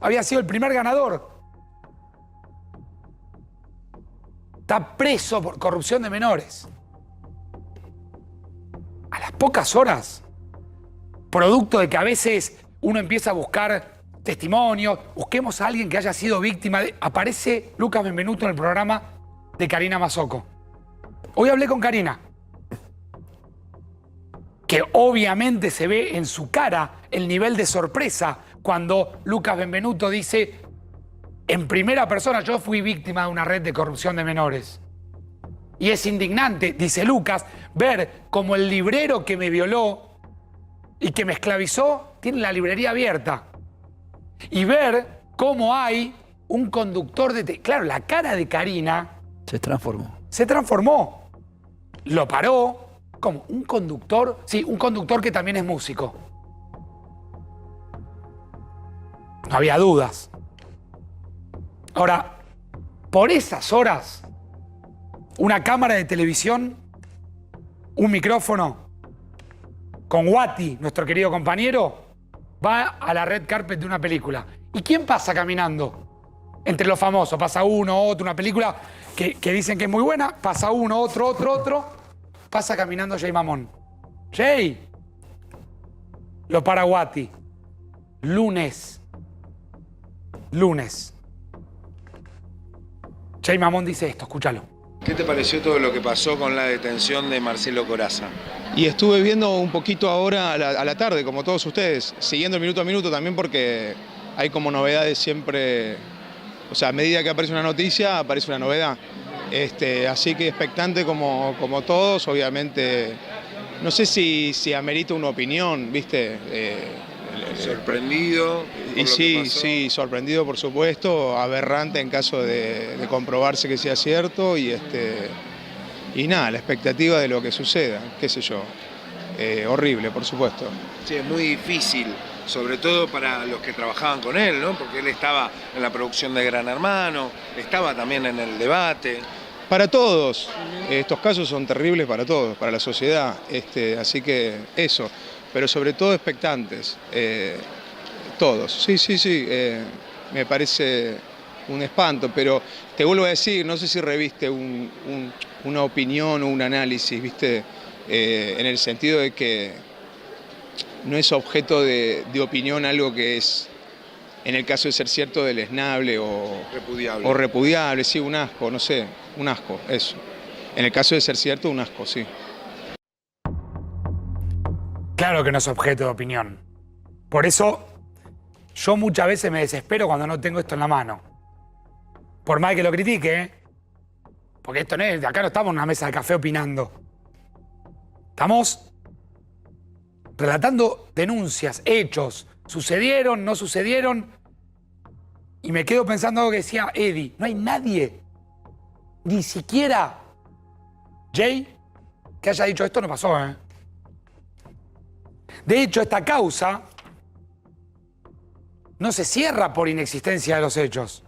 había sido el primer ganador. Está preso por corrupción de menores. A las pocas horas, producto de que a veces uno empieza a buscar testimonios, busquemos a alguien que haya sido víctima de... Aparece Lucas Benvenuto en el programa de Karina Mazzocco. Hoy hablé con Karina, que obviamente se ve en su cara el nivel de sorpresa cuando Lucas Benvenuto dice en primera persona: yo fui víctima de una red de corrupción de menores. Y es indignante, dice Lucas, ver cómo el librero que me violó y que me esclavizó tiene la librería abierta. Y ver cómo hay un conductor de... Claro, la cara de Karina... se transformó. Se transformó. Lo paró. ¿Cómo? Un conductor... Sí, un conductor que también es músico. No había dudas. Ahora, por esas horas, una cámara de televisión, un micrófono, con Guati, nuestro querido compañero, va a la red carpet de una película. ¿Y quién pasa caminando? Entre los famosos, pasa uno, otro, una película que dicen que es muy buena, pasa uno, otro, pasa caminando Jay Mamón. Jay, lo para Guati. Lunes. Jay Mamón dice esto, escúchalo. ¿Qué te pareció todo lo que pasó con la detención de Marcelo Corazza? Y estuve viendo un poquito ahora a la tarde, como todos ustedes, siguiendo minuto a minuto también porque hay como novedades siempre, o sea, a medida que aparece una noticia, aparece una novedad. Así que expectante como todos, obviamente, no sé si amerita una opinión, ¿viste? Sorprendido. Y sí, sorprendido por supuesto, aberrante en caso de comprobarse que sea cierto y nada, la expectativa de lo que suceda, qué sé yo, horrible por supuesto. Sí, es muy difícil, sobre todo para los que trabajaban con él, ¿no? Porque él estaba en la producción de Gran Hermano, estaba también en el debate. Para todos, estos casos son terribles para todos, para la sociedad, así que eso, pero sobre todo expectantes, todos. Sí, me parece un espanto, pero te vuelvo a decir, no sé si reviste una opinión o un análisis, ¿viste? En el sentido de que no es objeto de opinión algo que es, en el caso de ser cierto, deleznable o repudiable, sí, un asco, no sé, un asco, eso. En el caso de ser cierto, un asco, sí. Claro que no es objeto de opinión. Por eso yo muchas veces me desespero cuando no tengo esto en la mano. Por más que lo critique, ¿eh? Porque esto no es, acá no estamos en una mesa de café opinando. Estamos relatando denuncias, hechos. ¿Sucedieron? ¿No sucedieron? Y me quedo pensando algo que decía Eddie. No hay nadie, ni siquiera Jay, que haya dicho esto no pasó, ¿eh? De hecho, esta causa no se cierra por inexistencia de los hechos.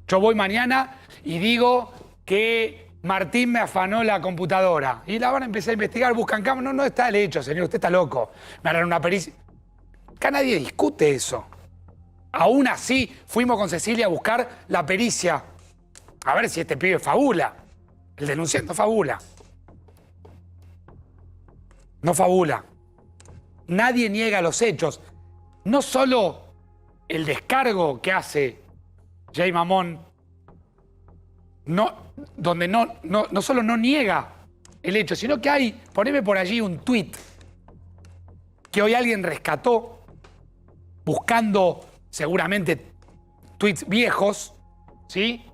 Yo voy mañana y digo que Martín me afanó la computadora. Y la van a empezar a investigar, buscan cámaras. No está el hecho, señor, usted está loco. Me harán una pericia. Acá nadie discute eso. Aún así, fuimos con Cecilia a buscar la pericia. A ver si este pibe fabula. El denunciante no fabula. No fabula. Nadie niega los hechos. No solo el descargo que hace Jay Mamón, donde no solo no niega el hecho, sino que hay, poneme por allí un tuit que hoy alguien rescató buscando seguramente tuits viejos, ¿sí?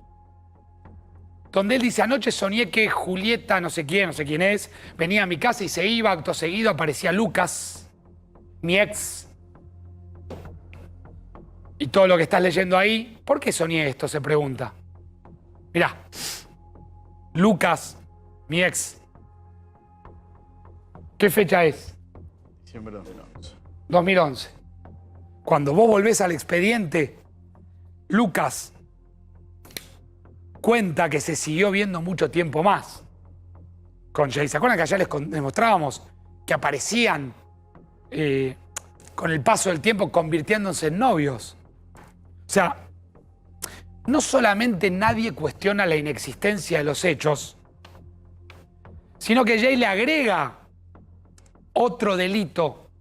Donde él dice, anoche soñé que Julieta, no sé quién es, venía a mi casa y se iba, acto seguido aparecía Lucas, mi ex. Y todo lo que estás leyendo ahí, ¿por qué soñé esto? Se pregunta. Mirá, Lucas, mi ex. ¿Qué fecha es? Diciembre de 2011. 2011. Cuando vos volvés al expediente, Lucas cuenta que se siguió viendo mucho tiempo más con Jay. ¿Se acuerdan que allá les mostrábamos que aparecían con el paso del tiempo convirtiéndose en novios? O sea, no solamente nadie cuestiona la inexistencia de los hechos, sino que Jay le agrega otro delito,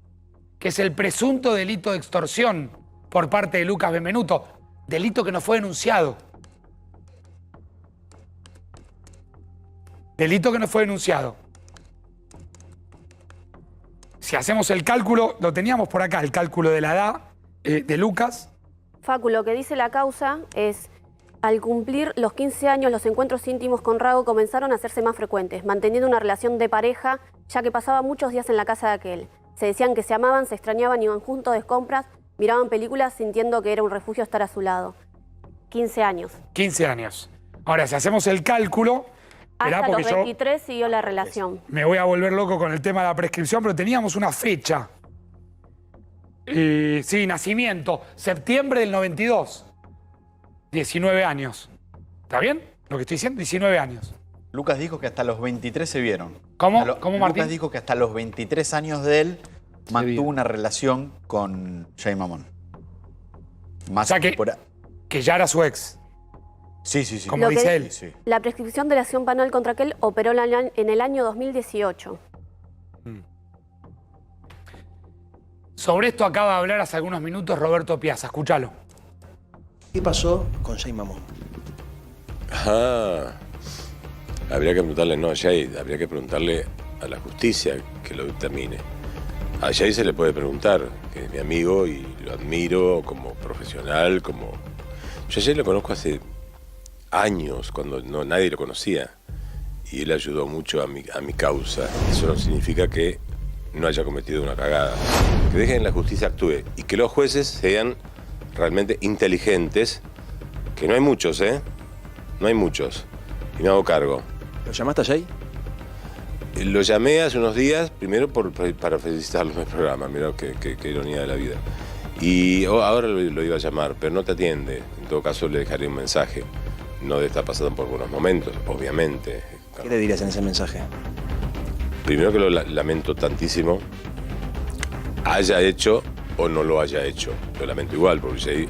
que es el presunto delito de extorsión por parte de Lucas Benvenuto, delito que no fue denunciado. Delito que no fue denunciado. Si hacemos el cálculo, lo teníamos por acá, el cálculo de la edad de Lucas. Facu, lo que dice la causa es, al cumplir los 15 años, los encuentros íntimos con Rago comenzaron a hacerse más frecuentes, manteniendo una relación de pareja, ya que pasaba muchos días en la casa de aquel. Se decían que se amaban, se extrañaban, iban juntos de compras, miraban películas sintiendo que era un refugio estar a su lado. 15 años. 15 años. Ahora, si hacemos el cálculo... Hasta los 23 siguió la relación. Me voy a volver loco con el tema de la prescripción, pero teníamos una fecha. Sí, nacimiento, septiembre del 92. 19 años. ¿Está bien lo que estoy diciendo? 19 años. Lucas dijo que hasta los 23 se vieron. ¿Cómo? ¿Cómo, Martín? Lucas dijo que hasta los 23 años de él mantuvo una relación con Jay Mamón. Más o sea que ya era su ex. Sí, sí, sí. Como dice él. Sí. La prescripción de la acción penal contra aquel operó en el año 2018. Sobre esto acaba de hablar hace algunos minutos Roberto Piazza. Escúchalo. ¿Qué pasó con Jay Mamón? Habría que preguntarle, no a Jay, habría que preguntarle a la justicia que lo determine. A Jay se le puede preguntar, que es mi amigo y lo admiro como profesional, como... Yo a Jay lo conozco hace años, cuando nadie lo conocía, y él ayudó mucho a mi causa. Eso no significa que no haya cometido una cagada. Que dejen la justicia actúe y que los jueces sean realmente inteligentes, que no hay muchos, ¿eh? No hay muchos. Y me hago cargo. ¿Lo llamaste a Jay? Lo llamé hace unos días, primero para felicitarlo en el programa, mirá qué ironía de la vida. Y ahora lo iba a llamar, pero no te atiende. En todo caso le dejaré un mensaje. No debe estar pasando por buenos momentos, obviamente. ¿Qué le dirías en ese mensaje? Primero que lo lamento tantísimo, haya hecho o no lo haya hecho. Lo lamento igual, porque Jay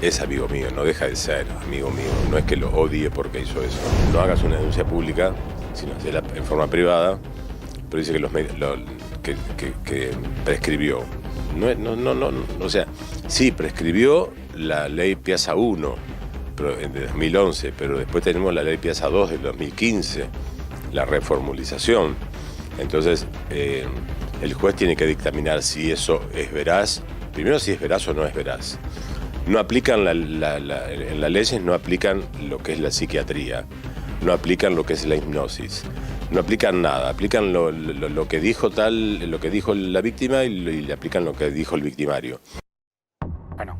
es amigo mío, no deja de ser amigo mío. No es que lo odie porque hizo eso. No hagas una denuncia pública, sino hacerla en forma privada, pero dice que los medios, que prescribió. O sea, sí, prescribió la ley Piazza 1 de 2011, pero después tenemos la ley Piazza 2 del 2015, la reformulización. Entonces, el juez tiene que dictaminar si eso es veraz, primero si es veraz o no es veraz. No aplican en las leyes, no aplican lo que es la psiquiatría, no aplican lo que es la hipnosis, no aplican nada, aplican lo que dijo lo que dijo la víctima y le aplican lo que dijo el victimario. Bueno,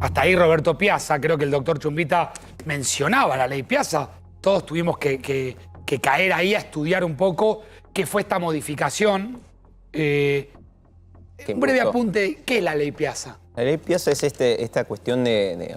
hasta ahí Roberto Piazza, creo que el doctor Chumbita mencionaba la ley Piazza. Todos tuvimos que caer ahí a estudiar un poco qué fue esta modificación. Un breve apunte, ¿qué es la ley Piazza? La ley Piazza es esta cuestión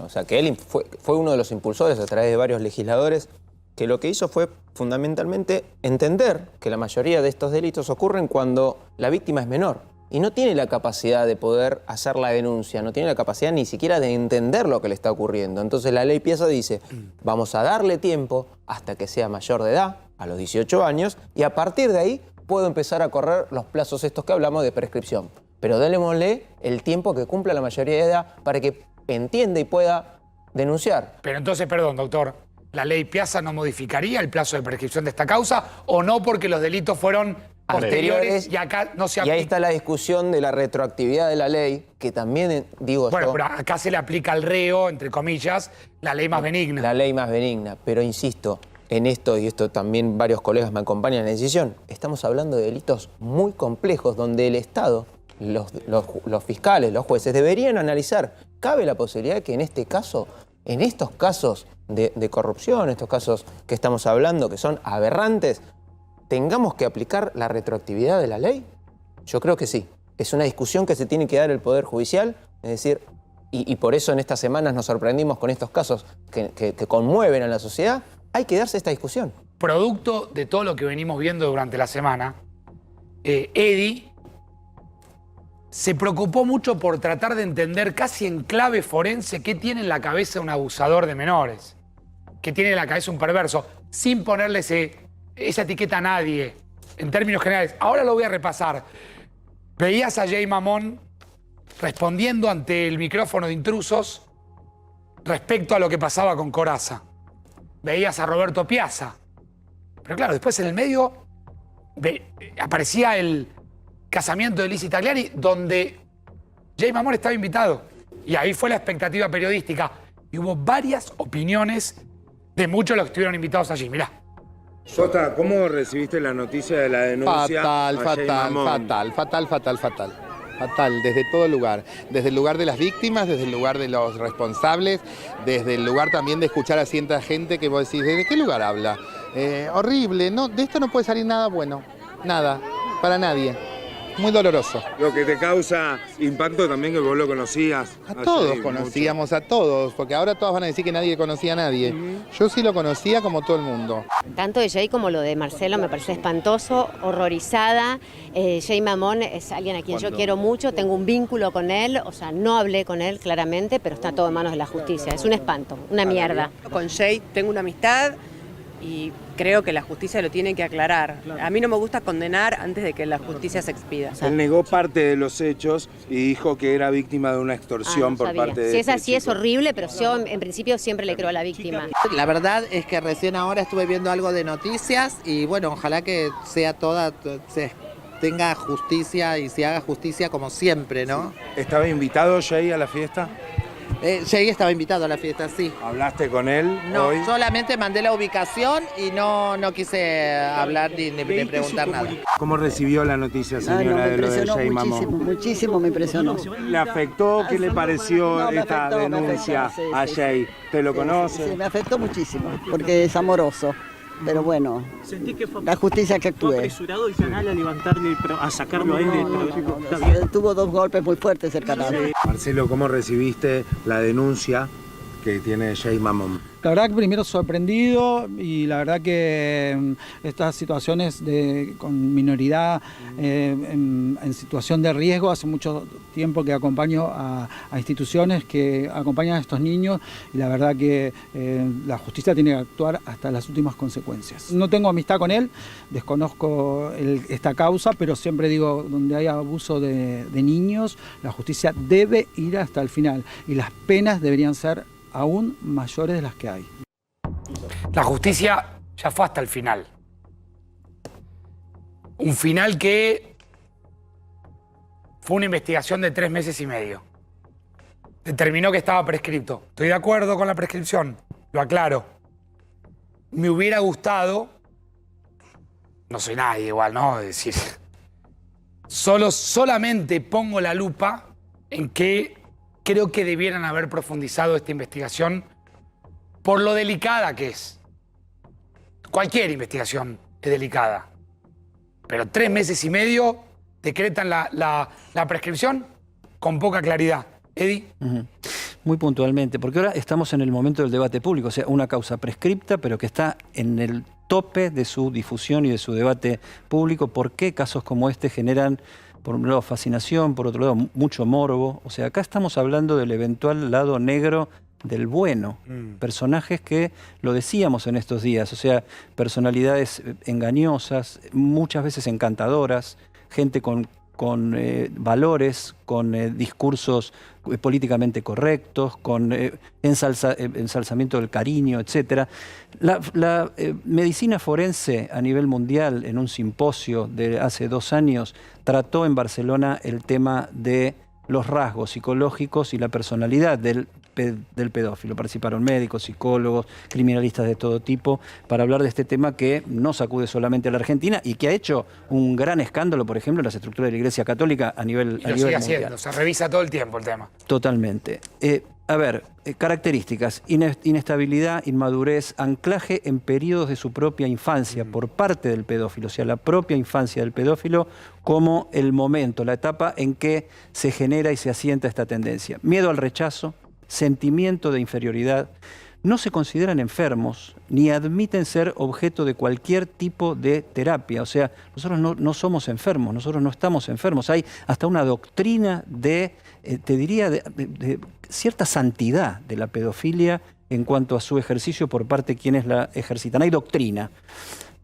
o sea, que él fue uno de los impulsores a través de varios legisladores, que lo que hizo fue fundamentalmente entender que la mayoría de estos delitos ocurren cuando la víctima es menor y no tiene la capacidad de poder hacer la denuncia, no tiene la capacidad ni siquiera de entender lo que le está ocurriendo. Entonces la ley Piazza dice, vamos a darle tiempo hasta que sea mayor de edad, a los 18 años, y a partir de ahí puedo empezar a correr los plazos estos que hablamos de prescripción. Pero démosle el tiempo que cumpla la mayoría de edad para que entienda y pueda denunciar. Pero entonces, perdón, doctor, ¿la ley Piazza no modificaría el plazo de prescripción de esta causa o no porque los delitos fueron posteriores y acá no se aplica? Y ahí está la discusión de la retroactividad de la ley, que también, digo bueno, pero acá se le aplica al reo, entre comillas, la ley más benigna. La ley más benigna, pero insisto, en esto, y esto también varios colegas me acompañan en la decisión, estamos hablando de delitos muy complejos donde el Estado, los fiscales, los jueces deberían analizar. ¿Cabe la posibilidad que en este caso, en estos casos de corrupción, estos casos que estamos hablando que son aberrantes, tengamos que aplicar la retroactividad de la ley? Yo creo que sí. Es una discusión que se tiene que dar el Poder Judicial, es decir, y por eso en estas semanas nos sorprendimos con estos casos que conmueven a la sociedad. Hay que darse esta discusión. Producto de todo lo que venimos viendo durante la semana, Eddie se preocupó mucho por tratar de entender casi en clave forense qué tiene en la cabeza un abusador de menores, qué tiene en la cabeza un perverso, sin ponerle esa etiqueta a nadie, en términos generales. Ahora lo voy a repasar. Veías a Jay Mamón respondiendo ante el micrófono de Intrusos respecto a lo que pasaba con Corazza. Veías a Roberto Piazza. Pero claro, después en el medio aparecía el casamiento de Lizzy Tagliani, donde Jay Mamón estaba invitado. Y ahí fue la expectativa periodística. Y hubo varias opiniones de muchos de los que estuvieron invitados allí. Mirá. Jota, ¿cómo recibiste la noticia de la denuncia? Fatal, desde todo lugar. Desde el lugar de las víctimas, desde el lugar de los responsables, desde el lugar también de escuchar a cierta gente que vos decís, ¿desde qué lugar habla? Horrible, no, de esto no puede salir nada bueno, nada, para nadie. muy doloroso. Lo que te causa impacto también que vos lo conocías. A todos conocíamos, a todos, porque ahora todos van a decir que nadie conocía a nadie. Yo sí lo conocía como todo el mundo. Tanto de Jay como lo de Marcelo me parece espantoso, horrorizada. Jay Mamón es alguien a quien yo quiero mucho, tengo un vínculo con él, o sea, no hablé con él claramente, pero está todo en manos de la justicia. Es un espanto, una mierda. Con Jay tengo una amistad y creo que la justicia lo tiene que aclarar. A mí no me gusta condenar antes de que la justicia se expida. Él negó parte de los hechos y dijo que era víctima de una extorsión por parte de... Si es así es horrible, pero yo en principio siempre le creo a la víctima. La verdad es que recién ahora estuve viendo algo de noticias y bueno, ojalá que sea tenga justicia y se haga justicia como siempre, ¿no? ¿Estaba invitado Jay a la fiesta? Jay estaba invitado a la fiesta, sí. ¿Hablaste con él No, hoy? solamente mandé la ubicación y no quise hablar ni preguntar nada. ¿Cómo recibió la noticia, señora, de lo de Jay Mamón? Muchísimo me impresionó. ¿Le afectó? ¿Qué le pareció esta denuncia a Jay? ¿Te lo conoce? Sí, me afectó muchísimo, porque es amoroso. Pero bueno, la justicia que actúe. ¿Fue apresurado el canal a levantarle, a sacarlo a él del programa? Tuvo 2 golpes muy fuertes el canal. Marcelo, ¿cómo recibiste la denuncia que tiene Jay Mamón? La verdad que primero sorprendido y la verdad que estas situaciones con minoridad en situación de riesgo, hace mucho tiempo que acompaño a instituciones que acompañan a estos niños y la verdad que la justicia tiene que actuar hasta las últimas consecuencias. No tengo amistad con él, desconozco esta causa, pero siempre digo, donde hay abuso de niños, la justicia debe ir hasta el final y las penas deberían ser aún mayores de las que hay. La justicia ya fue hasta el final. Un final que fue una investigación de 3 meses y medio. Determinó que estaba prescripto. Estoy de acuerdo con la prescripción, lo aclaro. Me hubiera gustado, no soy nadie igual, ¿no? Es decir, solamente pongo la lupa en que creo que debieran haber profundizado esta investigación por lo delicada que es. Cualquier investigación es delicada. Pero 3 meses y medio decretan la prescripción con poca claridad. Eddie. Muy puntualmente, porque ahora estamos en el momento del debate público, o sea, una causa prescripta, pero que está en el tope de su difusión y de su debate público. ¿Por qué casos como este generan, por un lado, fascinación, por otro lado, mucho morbo? O sea, acá estamos hablando del eventual lado negro del bueno. Personajes que, lo decíamos en estos días, o sea, personalidades engañosas, muchas veces encantadoras, gente con valores, con discursos políticamente correctos, con ensalzamiento del cariño, etc. La medicina forense a nivel mundial, en un simposio de hace 2 años, trató en Barcelona el tema de los rasgos psicológicos y la personalidad del pedófilo. Participaron médicos, psicólogos, criminalistas de todo tipo para hablar de este tema que no sacude solamente a la Argentina y que ha hecho un gran escándalo, por ejemplo, en las estructuras de la Iglesia Católica a nivel mundial. Sigue haciendo, se revisa todo el tiempo el tema. Totalmente. Características: inestabilidad, inmadurez, anclaje en periodos de su propia infancia por parte del pedófilo, o sea, la propia infancia del pedófilo como el momento, la etapa en que se genera y se asienta esta tendencia. Miedo al rechazo, sentimiento de inferioridad, no se consideran enfermos ni admiten ser objeto de cualquier tipo de terapia. O sea, nosotros no somos enfermos, nosotros no estamos enfermos. Hay hasta una doctrina de, te diría, de cierta santidad de la pedofilia en cuanto a su ejercicio por parte de quienes la ejercitan. Hay doctrina.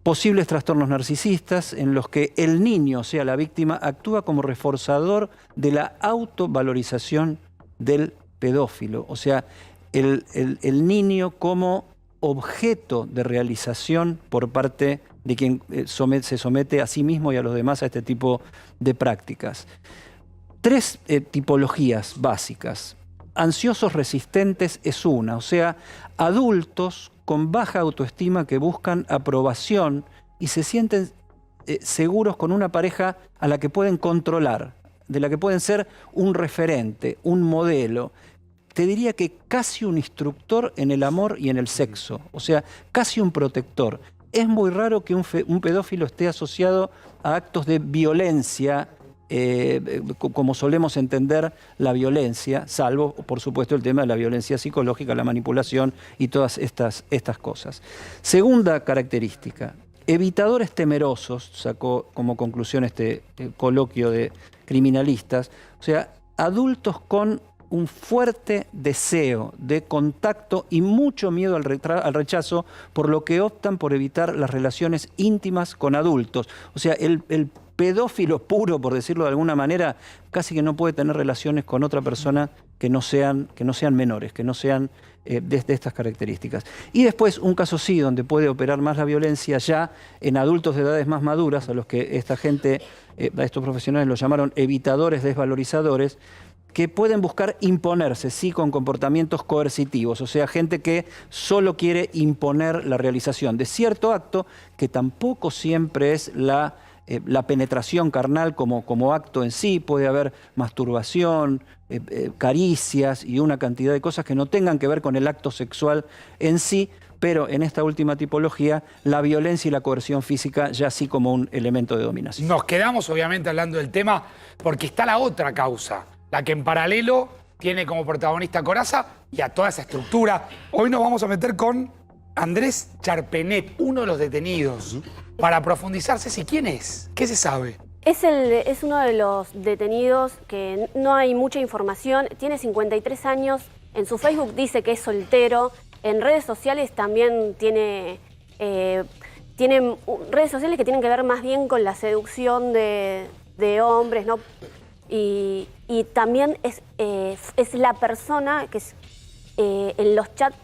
Posibles trastornos narcisistas en los que el niño, o sea, la víctima, actúa como reforzador de la autovalorización del pedófilo, o sea, el niño como objeto de realización por parte de quien se somete a sí mismo y a los demás a este tipo de prácticas. 3 tipologías básicas. Ansiosos resistentes es una, o sea, adultos con baja autoestima que buscan aprobación y se sienten seguros con una pareja a la que pueden controlar, de la que pueden ser un referente, un modelo. Te diría que casi un instructor en el amor y en el sexo, o sea, casi un protector. Es muy raro que un pedófilo esté asociado a actos de violencia como solemos entender la violencia, salvo, por supuesto, el tema de la violencia psicológica, la manipulación y todas estas cosas. Segunda característica, evitadores temerosos, sacó como conclusión este coloquio de criminalistas, o sea, adultos con un fuerte deseo de contacto y mucho miedo al rechazo, por lo que optan por evitar las relaciones íntimas con adultos. O sea, el pedófilo puro, por decirlo de alguna manera, casi que no puede tener relaciones con otra persona que no sean menores, que no sean de estas características. Y después un caso sí, donde puede operar más la violencia ya en adultos de edades más maduras, a los que esta gente, a estos profesionales los llamaron evitadores desvalorizadores, que pueden buscar imponerse, sí, con comportamientos coercitivos, o sea, gente que solo quiere imponer la realización de cierto acto que tampoco siempre es la penetración carnal como acto en sí. Puede haber masturbación, caricias y una cantidad de cosas que no tengan que ver con el acto sexual en sí, pero en esta última tipología, la violencia y la coerción física ya sí como un elemento de dominación. Nos quedamos obviamente hablando del tema porque está la otra causa, la que en paralelo tiene como protagonista a Corazza y a toda esa estructura. Hoy nos vamos a meter con Andrés Charpenet, uno de los detenidos, para profundizar. Ceci, ¿quién es? ¿Qué se sabe? Es uno de los detenidos que no hay mucha información, tiene 53 años, en su Facebook dice que es soltero, en redes sociales también tiene redes sociales que tienen que ver más bien con la seducción de hombres, ¿no? Y también es la persona que en los chats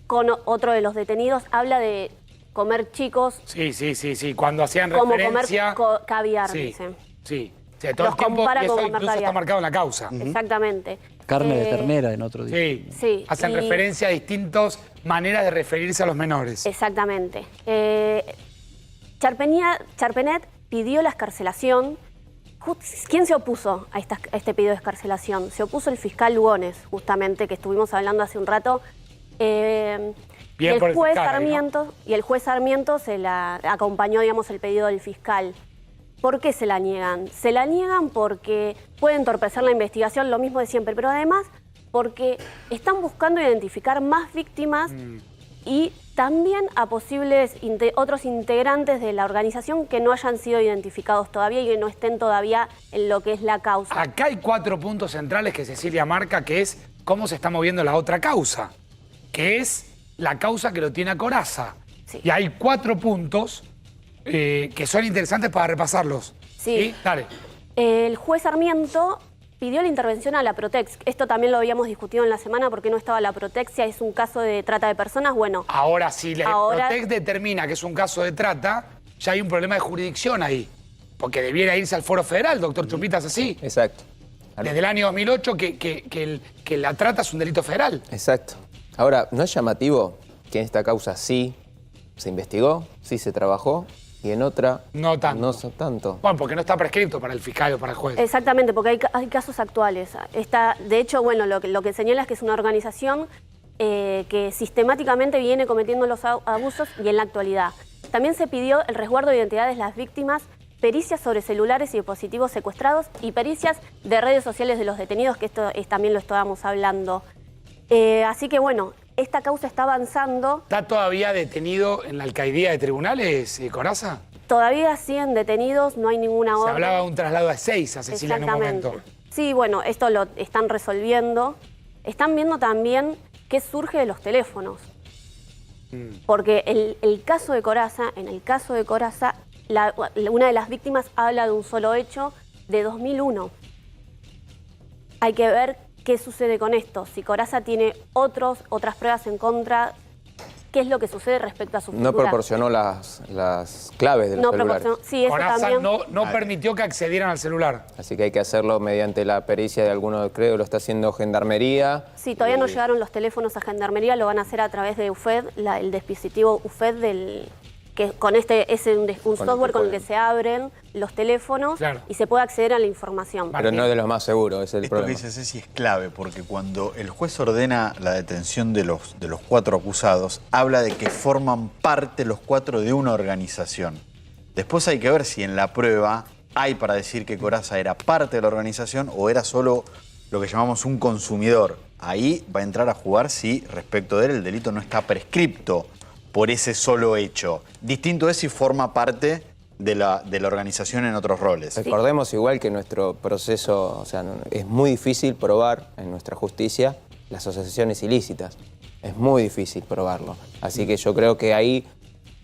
con otro de los detenidos habla de comer chicos. Sí. Cuando hacían como referencia... comer caviar, sí, dicen. Sí. O sea, todo Los el tiempo, compara y con eso comer incluso caviar. está marcado en la causa. Exactamente. Carne de ternera en otro día. Sí. Hacen referencia a distintas maneras de referirse a los menores. Exactamente. Charpenet pidió la excarcelación. ¿Quién se opuso a este pedido de excarcelación? Se opuso el fiscal Lugones, justamente, que estuvimos hablando hace un rato. Y el juez Sarmiento se la acompañó, digamos, el pedido del fiscal. ¿Por qué se la niegan? Se la niegan porque puede entorpecer la investigación, lo mismo de siempre, pero además porque están buscando identificar más víctimas y también a posibles otros integrantes de la organización que no hayan sido identificados todavía y que no estén todavía en lo que es la causa. Acá hay 4 puntos centrales que Cecilia marca, que es cómo se está moviendo la otra causa, que es la causa que lo tiene a Corazza. Sí. Y hay 4 puntos que son interesantes para repasarlos. Sí. Dale. El juez Sarmiento pidió la intervención a la Protex. Esto también lo habíamos discutido en la semana, porque no estaba la Protex, es un caso de trata de personas, bueno. Ahora, si la Protex determina que es un caso de trata, ya hay un problema de jurisdicción ahí. Porque debiera irse al Foro Federal, doctor Chupita, ¿es así? Exacto. Desde el año 2008 que la trata es un delito federal. Exacto. Ahora, ¿no es llamativo que en esta causa sí se investigó, sí se trabajó, y en otra no tanto? No tanto. Bueno, porque no está prescrito para el fiscal o para el juez. Exactamente, porque hay casos actuales. De hecho, bueno, lo que señala es que es una organización que sistemáticamente viene cometiendo los abusos y en la actualidad. También se pidió el resguardo de identidades de las víctimas, pericias sobre celulares y dispositivos secuestrados y pericias de redes sociales de los detenidos, que esto también lo estábamos hablando. Así que bueno, esta causa está avanzando. ¿Está todavía detenido en la alcaldía de tribunales, Corazza? Todavía siguen detenidos, no hay ninguna orden. Se hablaba de un traslado a Ezeiza, Cecilia, en un momento. Sí, bueno, esto lo están resolviendo. Están viendo también qué surge de los teléfonos. Porque el caso de Corazza, en el caso de Corazza, una de las víctimas habla de un solo hecho de 2001. Hay que ver qué sucede con esto. Si Corazza tiene otras pruebas en contra, ¿qué es lo que sucede respecto a su figura? No proporcionó las claves del celular. Sí, eso Corazza también. no permitió que accedieran al celular. Así que hay que hacerlo mediante la pericia de alguno, creo, lo está haciendo Gendarmería. Sí, todavía no llegaron los teléfonos a Gendarmería, lo van a hacer a través de UFED, el dispositivo UFED que con es un software con el que se abren los teléfonos, claro, y se puede acceder a la información. Pero no es de los más seguros, es el problema. Esto que dice Ceci es clave, porque cuando el juez ordena la detención de los 4 acusados, habla de que forman parte los 4 de una organización. Después hay que ver si en la prueba hay para decir que Corazza era parte de la organización o era solo lo que llamamos un consumidor. Ahí va a entrar a jugar si respecto de él el delito no está prescripto por ese solo hecho. Distinto es si forma parte de la organización en otros roles. Recordemos igual que nuestro proceso, o sea, es muy difícil probar en nuestra justicia las asociaciones ilícitas. Es muy difícil probarlo. Así que yo creo que ahí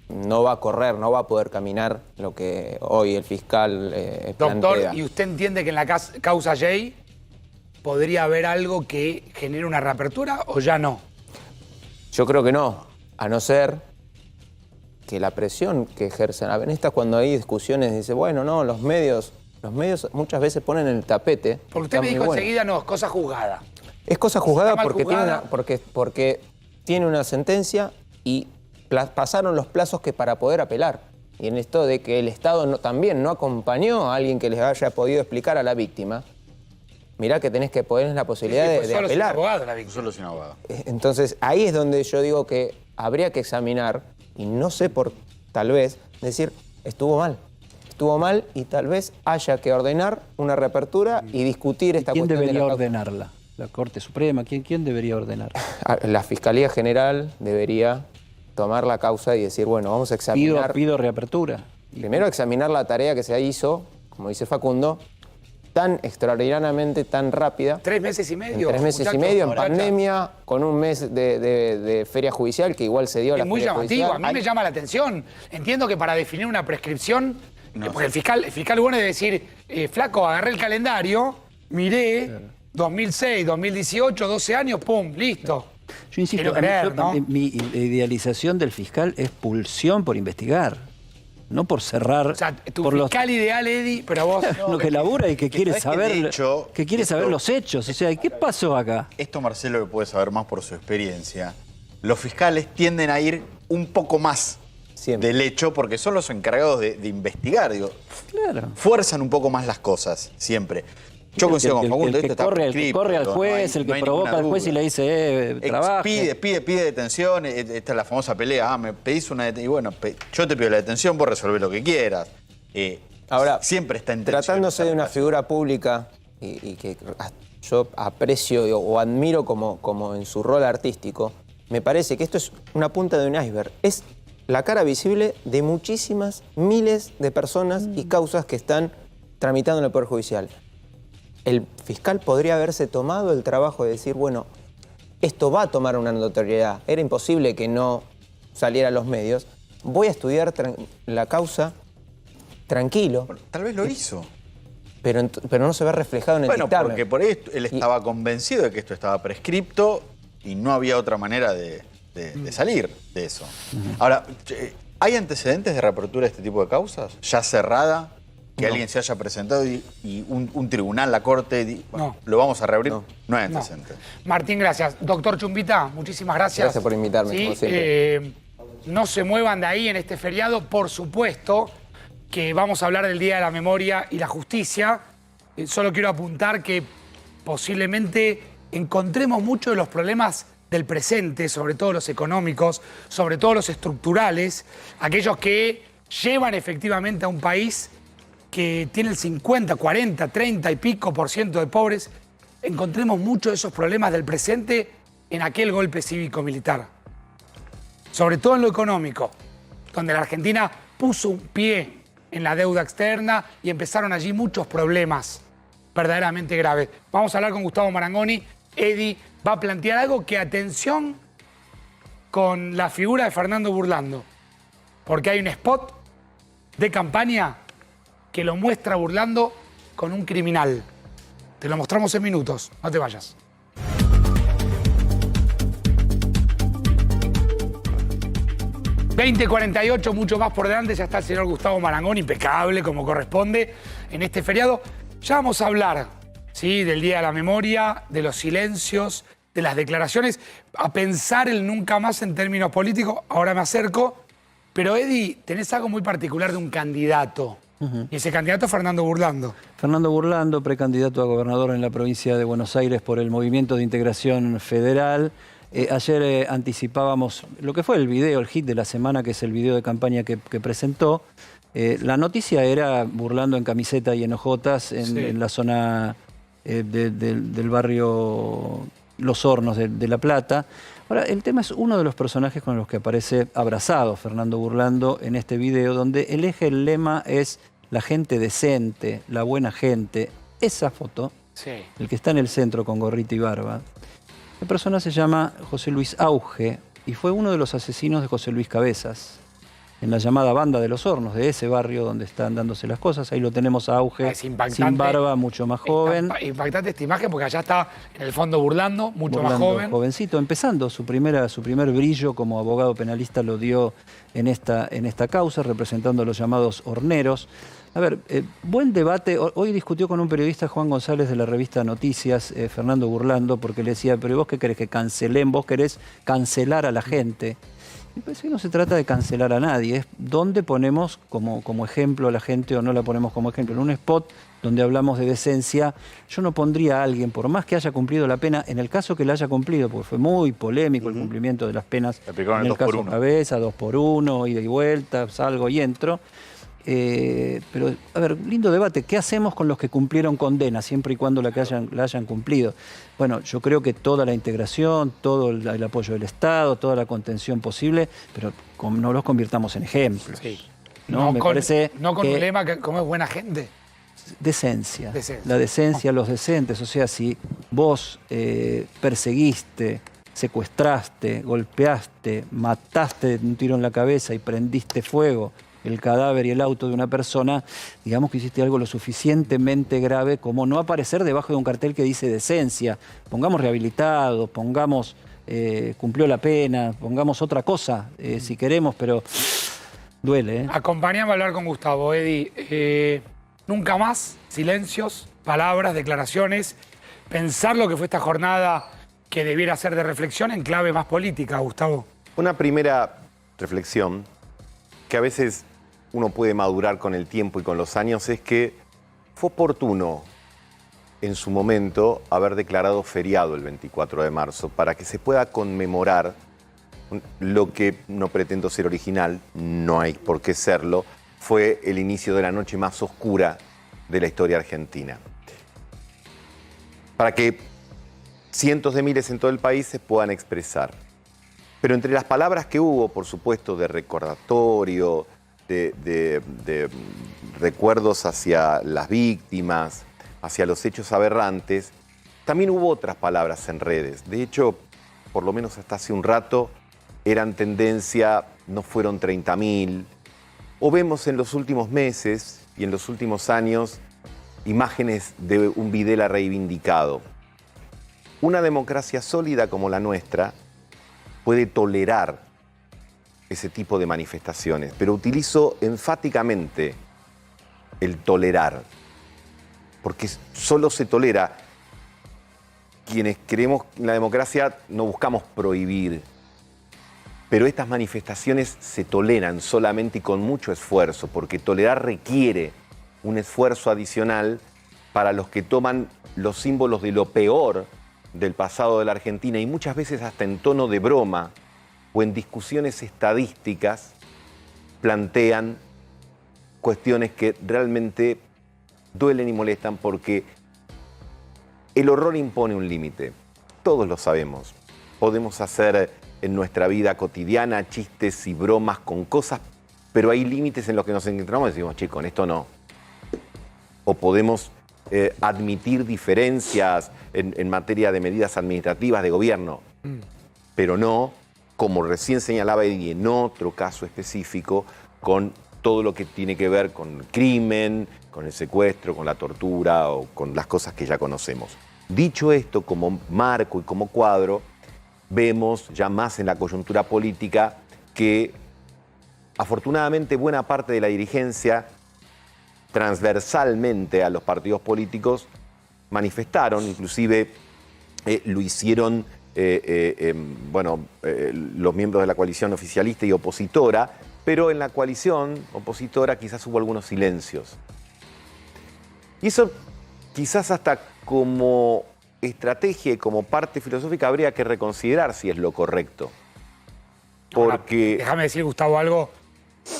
no va a correr, no va a poder caminar lo que hoy el fiscal Doctor, plantea. ¿y usted entiende que en la causa Jay podría haber algo que genere una reapertura o ya no? Yo creo que no, a no ser que la presión que ejercen. En estas cuando hay discusiones dice, bueno, no, los medios muchas veces ponen el tapete. Porque usted me dijo enseguida, no, es cosa juzgada. Es cosa juzgada mal porque, juzgada. porque tiene una sentencia y pasaron los plazos que para poder apelar. Y en esto de que el Estado también no acompañó a alguien que les haya podido explicar a la víctima, mirá que tenés que poner la posibilidad de solo apelar. sin abogado la víctima. Solo sin abogado. Entonces ahí es donde yo digo que habría que examinar, y no sé por tal vez, decir, estuvo mal. Estuvo mal y tal vez haya que ordenar una reapertura y discutir esta cuestión. ¿Quién debería de la ordenarla? ¿La Corte Suprema? ¿Quién debería ordenar? La Fiscalía General debería tomar la causa y decir, bueno, vamos a examinar... Pido reapertura. Primero examinar la tarea que se hizo, como dice Facundo, tan extraordinariamente, tan rápida. 3 meses y medio. 3 meses y medio, en pandemia, con un mes de feria judicial, que igual se dio la Es muy feria llamativo, judicial. a mí me llama la atención. Entiendo que para definir una prescripción, porque el fiscal bueno debe decir, flaco, agarré el calendario, miré, 2006, 2018, 12 años, pum, listo. Yo insisto, Quiero creer, ¿no? mi idealización del fiscal es pulsión por investigar, no por cerrar. O sea, tu por fiscal ideal, Eddie, pero vos... lo que labura y que quiere ¿sabés que saber, de hecho, que quiere saber los hechos. O sea, ¿qué pasó acá? Esto Marcelo lo puede saber más por su experiencia. Los fiscales tienden a ir un poco más del hecho porque son los encargados de investigar. Digo, Claro. fuerzan un poco más las cosas, siempre. Yo coincido con Facundo, el que corre al juez, el que provoca al juez y le dice, trabaja. Pide detención, esta es la famosa pelea, me pedís una detención, y bueno, yo te pido la detención, vos resolvés lo que quieras. Ahora, siempre está en tensión. tratándose de una figura pública y que yo aprecio o admiro como en su rol artístico, me parece que esto es una punta de un iceberg. Es la cara visible de muchísimas, miles de personas y causas que están tramitando en el Poder Judicial. El fiscal podría haberse tomado el trabajo de decir, bueno, esto va a tomar una notoriedad. Era imposible que no saliera a los medios. Voy a estudiar la causa tranquilo. Bueno, tal vez lo hizo. Pero no se ve reflejado en el dictamen. Porque por ahí él estaba convencido de que esto estaba prescripto y no había otra manera de salir de eso. Ahora, ¿hay antecedentes de reapertura de este tipo de causas? ¿Ya cerrada? Que alguien se haya presentado y un tribunal, la corte, bueno, lo vamos a reabrir. No hay antecedentes. Martín, gracias. Doctor Chumbita, muchísimas gracias. Gracias por invitarme, como siempre. No se muevan de ahí en este feriado. Por supuesto que vamos a hablar del Día de la Memoria y la Justicia. Solo quiero apuntar que posiblemente encontremos muchos de los problemas del presente, sobre todo los económicos, sobre todo los estructurales, aquellos que llevan efectivamente a un país que tiene el 50, 40, 30 y pico % de pobres, encontremos muchos de esos problemas del presente en aquel golpe cívico-militar. Sobre todo en lo económico, donde la Argentina puso un pie en la deuda externa y empezaron allí muchos problemas verdaderamente graves. Vamos a hablar con Gustavo Marangoni. Eddie va a plantear algo que, atención, con la figura de Fernando Burlando, porque hay un spot de campaña que lo muestra Burlando con un criminal. Te lo mostramos en minutos, no te vayas. ...20:48, mucho más por delante, ya está el señor Gustavo Marangoni, impecable, como corresponde, en este feriado. Ya vamos a hablar, ¿sí?, del Día de la Memoria, de los silencios, de las declaraciones, a pensar el nunca más en términos políticos. Ahora me acerco, pero Eddie, tenés algo muy particular de un candidato. Y ese candidato es Fernando Burlando. Fernando Burlando, precandidato a gobernador en la provincia de Buenos Aires por el Movimiento de Integración Federal. Ayer anticipábamos lo que fue el video, el hit de la semana, que es el video de campaña que presentó. La noticia era Burlando en camiseta y en ojotas en la zona del barrio Los Hornos de La Plata. Ahora, el tema es uno de los personajes con los que aparece abrazado Fernando Burlando en este video, donde el eje, el lema es la gente decente, la buena gente. Esa foto, el que está en el centro con gorrita y barba, la persona se llama José Luis Auge y fue uno de los asesinos de José Luis Cabezas, en la llamada Banda de los Hornos, de ese barrio donde están dándose las cosas. Ahí lo tenemos a Auge, sin barba, mucho más joven. Impactante esta imagen porque allá está en el fondo Burlando, mucho más joven. Jovencito, empezando su primer brillo como abogado penalista lo dio en esta causa, representando a los llamados horneros. A ver, buen debate. Hoy discutió con un periodista, Juan González, de la revista Noticias, Fernando Burlando, porque le decía, pero vos qué querés que cancelen, vos querés cancelar a la gente. Me parece que no se trata de cancelar a nadie, es dónde ponemos como ejemplo a la gente o no la ponemos como ejemplo. En un spot donde hablamos de decencia, yo no pondría a alguien, por más que haya cumplido la pena, en el caso que la haya cumplido, porque fue muy polémico el cumplimiento de las penas, en el caso Cabeza, 2x1, ida y vuelta, salgo y entro. Pero, a ver, lindo debate. ¿Qué hacemos con los que cumplieron condena, siempre y cuando la hayan cumplido? Bueno, yo creo que toda la integración, todo el apoyo del Estado, toda la contención posible, pero no los convirtamos en ejemplos. No Me con parece un lema que como es buena gente. Decencia. La decencia, los decentes. O sea, si vos perseguiste, secuestraste, golpeaste, mataste de un tiro en la cabeza y prendiste fuego el cadáver y el auto de una persona, digamos que hiciste algo lo suficientemente grave como no aparecer debajo de un cartel que dice decencia. Pongamos rehabilitado, pongamos cumplió la pena, pongamos otra cosa si queremos, pero duele. Acompáñame a hablar con Gustavo, Eddie. Nunca más silencios, palabras, declaraciones, pensar lo que fue esta jornada que debiera ser de reflexión en clave más política, Gustavo. Una primera reflexión que a veces uno puede madurar con el tiempo y con los años es que fue oportuno en su momento haber declarado feriado el 24 de marzo para que se pueda conmemorar lo que, no pretendo ser original, no hay por qué serlo, fue el inicio de la noche más oscura de la historia argentina. Para que cientos de miles en todo el país se puedan expresar. Pero entre las palabras que hubo, por supuesto, de recordatorio, de recuerdos hacia las víctimas, hacia los hechos aberrantes, también hubo otras palabras en redes. De hecho, por lo menos hasta hace un rato, eran tendencia, no fueron 30.000. O vemos en los últimos meses y en los últimos años imágenes de un Videla reivindicado. Una democracia sólida como la nuestra puede tolerar ese tipo de manifestaciones, pero utilizo enfáticamente el tolerar, porque solo se tolera. Quienes creemos en la democracia no buscamos prohibir, pero estas manifestaciones se toleran solamente y con mucho esfuerzo, porque tolerar requiere un esfuerzo adicional para los que toman los símbolos de lo peor del pasado de la Argentina y muchas veces hasta en tono de broma o en discusiones estadísticas plantean cuestiones que realmente duelen y molestan porque el horror impone un límite. Todos lo sabemos. Podemos hacer en nuestra vida cotidiana chistes y bromas con cosas, pero hay límites en los que nos encontramos y decimos, che, con esto no. O podemos admitir diferencias en materia de medidas administrativas de gobierno, pero no, como recién señalaba Eddie, en otro caso específico, con todo lo que tiene que ver con el crimen, con el secuestro, con la tortura o con las cosas que ya conocemos. Dicho esto, como marco y como cuadro, vemos ya más en la coyuntura política que afortunadamente buena parte de la dirigencia transversalmente a los partidos políticos manifestaron, inclusive lo hicieron los miembros de la coalición oficialista y opositora, pero en la coalición opositora quizás hubo algunos silencios. Y eso quizás hasta como estrategia y como parte filosófica habría que reconsiderar si es lo correcto. Porque... Déjame decir, Gustavo, algo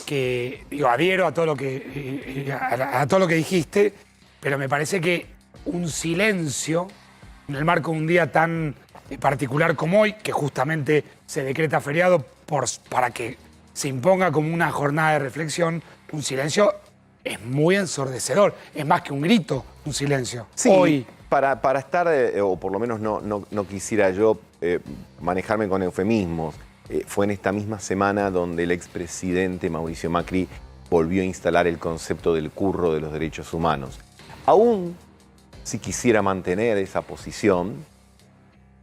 que digo, adhiero a todo lo que, a todo lo que dijiste, pero me parece que un silencio en el marco de un día tan particular como hoy, que justamente se decreta feriado para que se imponga como una jornada de reflexión, un silencio es muy ensordecedor, es más que un grito, un silencio. Sí, hoy. Para estar, o por lo menos no quisiera yo manejarme con eufemismos, fue en esta misma semana donde el expresidente Mauricio Macri volvió a instalar el concepto del curro de los derechos humanos. Aún si quisiera mantener esa posición,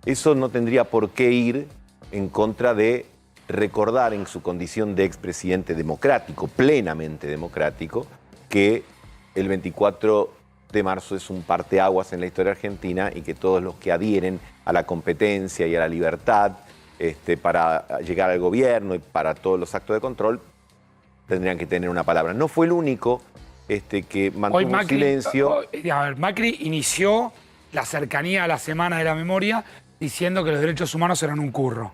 eso no tendría por qué ir en contra de recordar en su condición de expresidente democrático, plenamente democrático, que el 24 de marzo es un parteaguas en la historia argentina y que todos los que adhieren a la competencia y a la libertad para llegar al gobierno y para todos los actos de control tendrían que tener una palabra. No fue el único que mantuvo un silencio. A ver, Macri inició la cercanía a la Semana de la Memoria diciendo que los derechos humanos eran un curro.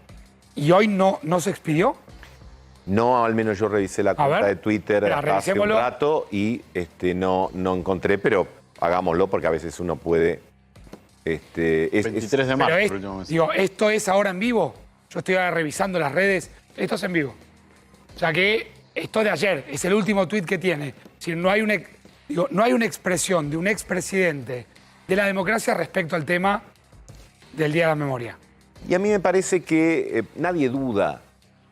¿Y hoy no se expidió? No, al menos yo revisé la cuenta de Twitter hace un rato y no encontré, pero hagámoslo porque a veces uno puede... 23 de marzo. Digo, ¿esto es ahora en vivo? Yo estoy ahora revisando las redes. Esto es en vivo. O sea que esto de ayer es el último tuit que tiene. Si no hay una expresión de un expresidente de la democracia respecto al tema del Día de la Memoria. Y a mí me parece que nadie duda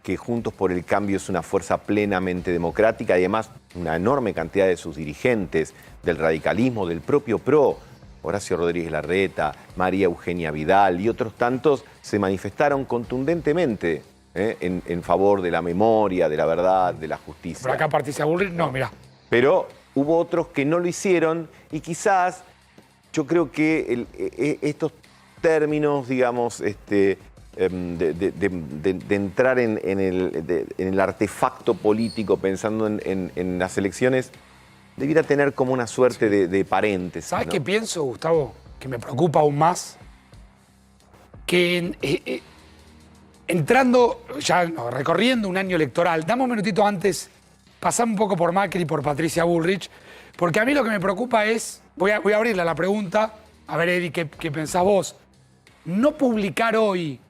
que Juntos por el Cambio es una fuerza plenamente democrática y además una enorme cantidad de sus dirigentes, del radicalismo, del propio PRO, Horacio Rodríguez Larreta, María Eugenia Vidal y otros tantos, se manifestaron contundentemente en favor de la memoria, de la verdad, de la justicia. Por acá Patricia Bullrich, no, mirá. Pero hubo otros que no lo hicieron y quizás yo creo que estos términos, digamos, de entrar en el artefacto político pensando en las elecciones, debiera tener como una suerte de paréntesis. ¿Sabes qué pienso, Gustavo? Que me preocupa aún más. Que entrando, recorriendo un año electoral, dame un minutito antes, pasame un poco por Macri y por Patricia Bullrich, porque a mí lo que me preocupa es, voy a abrirle la pregunta, a ver, Eddie, ¿qué pensás vos? No publicar hoy,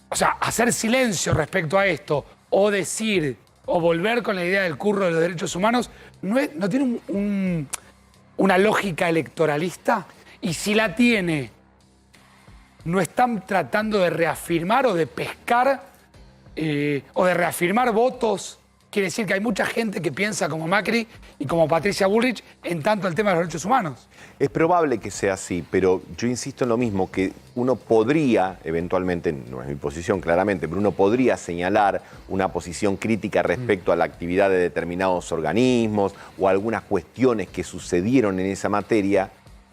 o sea, hacer silencio respecto a esto, o decir, o volver con la idea del curro de los derechos humanos, ¿no tiene una lógica electoralista? Y si la tiene, ¿no están tratando de reafirmar o de pescar o de reafirmar votos? Quiere decir que hay mucha gente que piensa como Macri y como Patricia Bullrich en tanto el tema de los derechos humanos. Es probable que sea así, pero yo insisto en lo mismo, que uno podría, eventualmente, no es mi posición claramente, pero uno podría señalar una posición crítica respecto a la actividad de determinados organismos o algunas cuestiones que sucedieron en esa materia,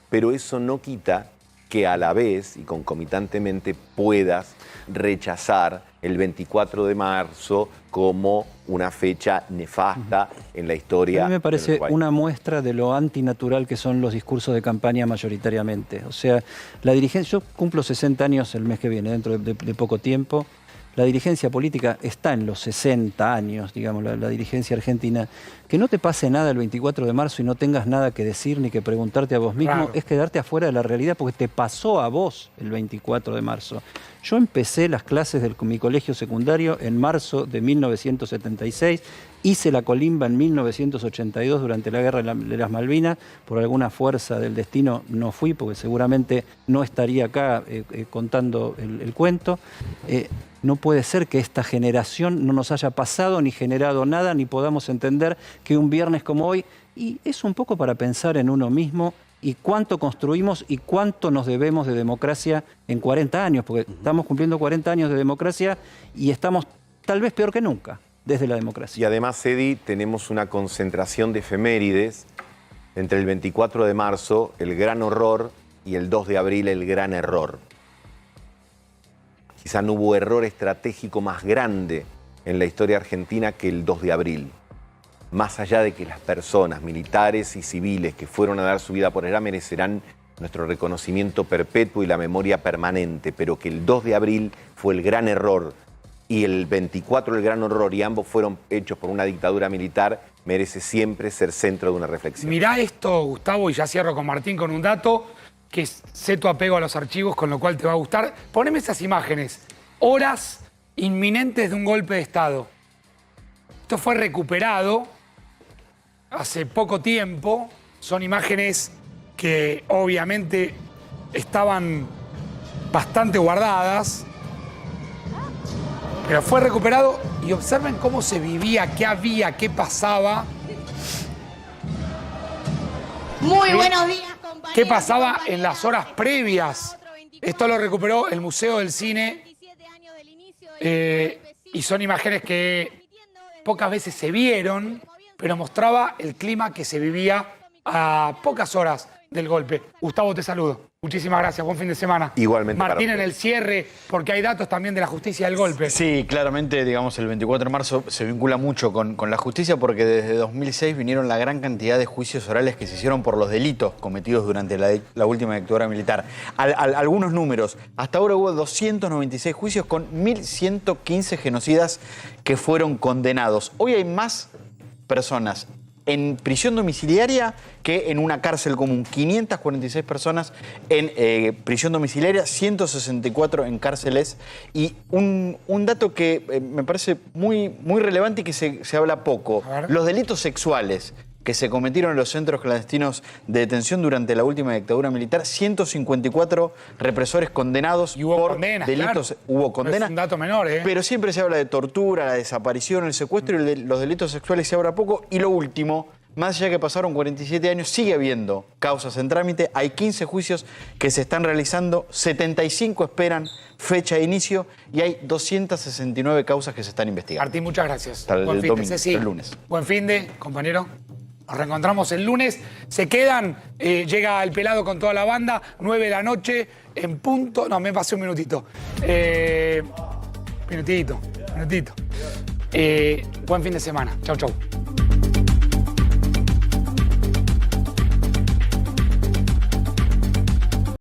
pero eso no quita que a la vez y concomitantemente puedas rechazar el 24 de marzo como una fecha nefasta en la historia. A mí me parece una muestra de lo antinatural que son los discursos de campaña mayoritariamente. O sea, la dirigencia, yo cumplo 60 años el mes que viene, dentro de poco tiempo. La dirigencia política está en los 60 años, digamos, la dirigencia argentina. Que no te pase nada el 24 de marzo y no tengas nada que decir ni que preguntarte a vos mismo, claro, es quedarte afuera de la realidad porque te pasó a vos el 24 de marzo. Yo empecé las clases de mi colegio secundario en marzo de 1976, hice la colimba en 1982 durante la Guerra de las Malvinas, por alguna fuerza del destino no fui porque seguramente no estaría acá contando el cuento. No puede ser que esta generación no nos haya pasado ni generado nada, ni podamos entender que un viernes como hoy, y es un poco para pensar en uno mismo y cuánto construimos y cuánto nos debemos de democracia en 40 años, porque estamos cumpliendo 40 años de democracia y estamos tal vez peor que nunca desde la democracia. Y además, Eddie, tenemos una concentración de efemérides entre el 24 de marzo, el gran horror, y el 2 de abril, el gran error. Quizá no hubo error estratégico más grande en la historia argentina que el 2 de abril. Más allá de que las personas, militares y civiles que fueron a dar su vida por allá merecerán nuestro reconocimiento perpetuo y la memoria permanente, pero que el 2 de abril fue el gran error y el 24 el gran horror, y ambos fueron hechos por una dictadura militar, merece siempre ser centro de una reflexión. Mirá esto, Gustavo, y ya cierro con Martín con un dato, que sé tu apego a los archivos, con lo cual te va a gustar. Poneme esas imágenes. Horas inminentes de un golpe de Estado. Esto fue recuperado hace poco tiempo. Son imágenes que obviamente estaban bastante guardadas, pero fue recuperado y observen cómo se vivía, qué había, qué pasaba. Muy buenos días, compañeros. ¿Qué pasaba en las horas previas? Esto lo recuperó el Museo del Cine y son imágenes que pocas veces se vieron, pero mostraba el clima que se vivía a pocas horas del golpe. Gustavo, te saludo. Muchísimas gracias, buen fin de semana. Igualmente. Martín, en el cierre, porque hay datos también de la justicia del golpe. Sí, claramente, digamos, el 24 de marzo se vincula mucho con la justicia porque desde 2006 vinieron la gran cantidad de juicios orales que se hicieron por los delitos cometidos durante la última dictadura militar. Algunos números. Hasta ahora hubo 296 juicios con 1.115 genocidas que fueron condenados. Hoy hay más personas en prisión domiciliaria que en una cárcel común. 546 personas en prisión domiciliaria, 164 en cárceles. Y un dato que me parece muy relevante y que se habla poco. Los delitos sexuales que se cometieron en los centros clandestinos de detención durante la última dictadura militar, 154 represores condenados por delitos. Claro. Hubo condenas. Es un dato menor, ¿eh? Pero siempre se habla de tortura, la desaparición, el secuestro y los delitos sexuales se habla poco. Y lo último, más allá que pasaron 47 años, sigue habiendo causas en trámite. Hay 15 juicios que se están realizando, 75 esperan fecha de inicio y hay 269 causas que se están investigando. Martín, muchas gracias. Hasta el domingo, el lunes. Buen fin de, compañero. Nos reencontramos el lunes. Se quedan, llega el pelado con toda la banda, 9 de la noche, en punto. No, me pasé un minutito. Minutito. Buen fin de semana. Chau, chau.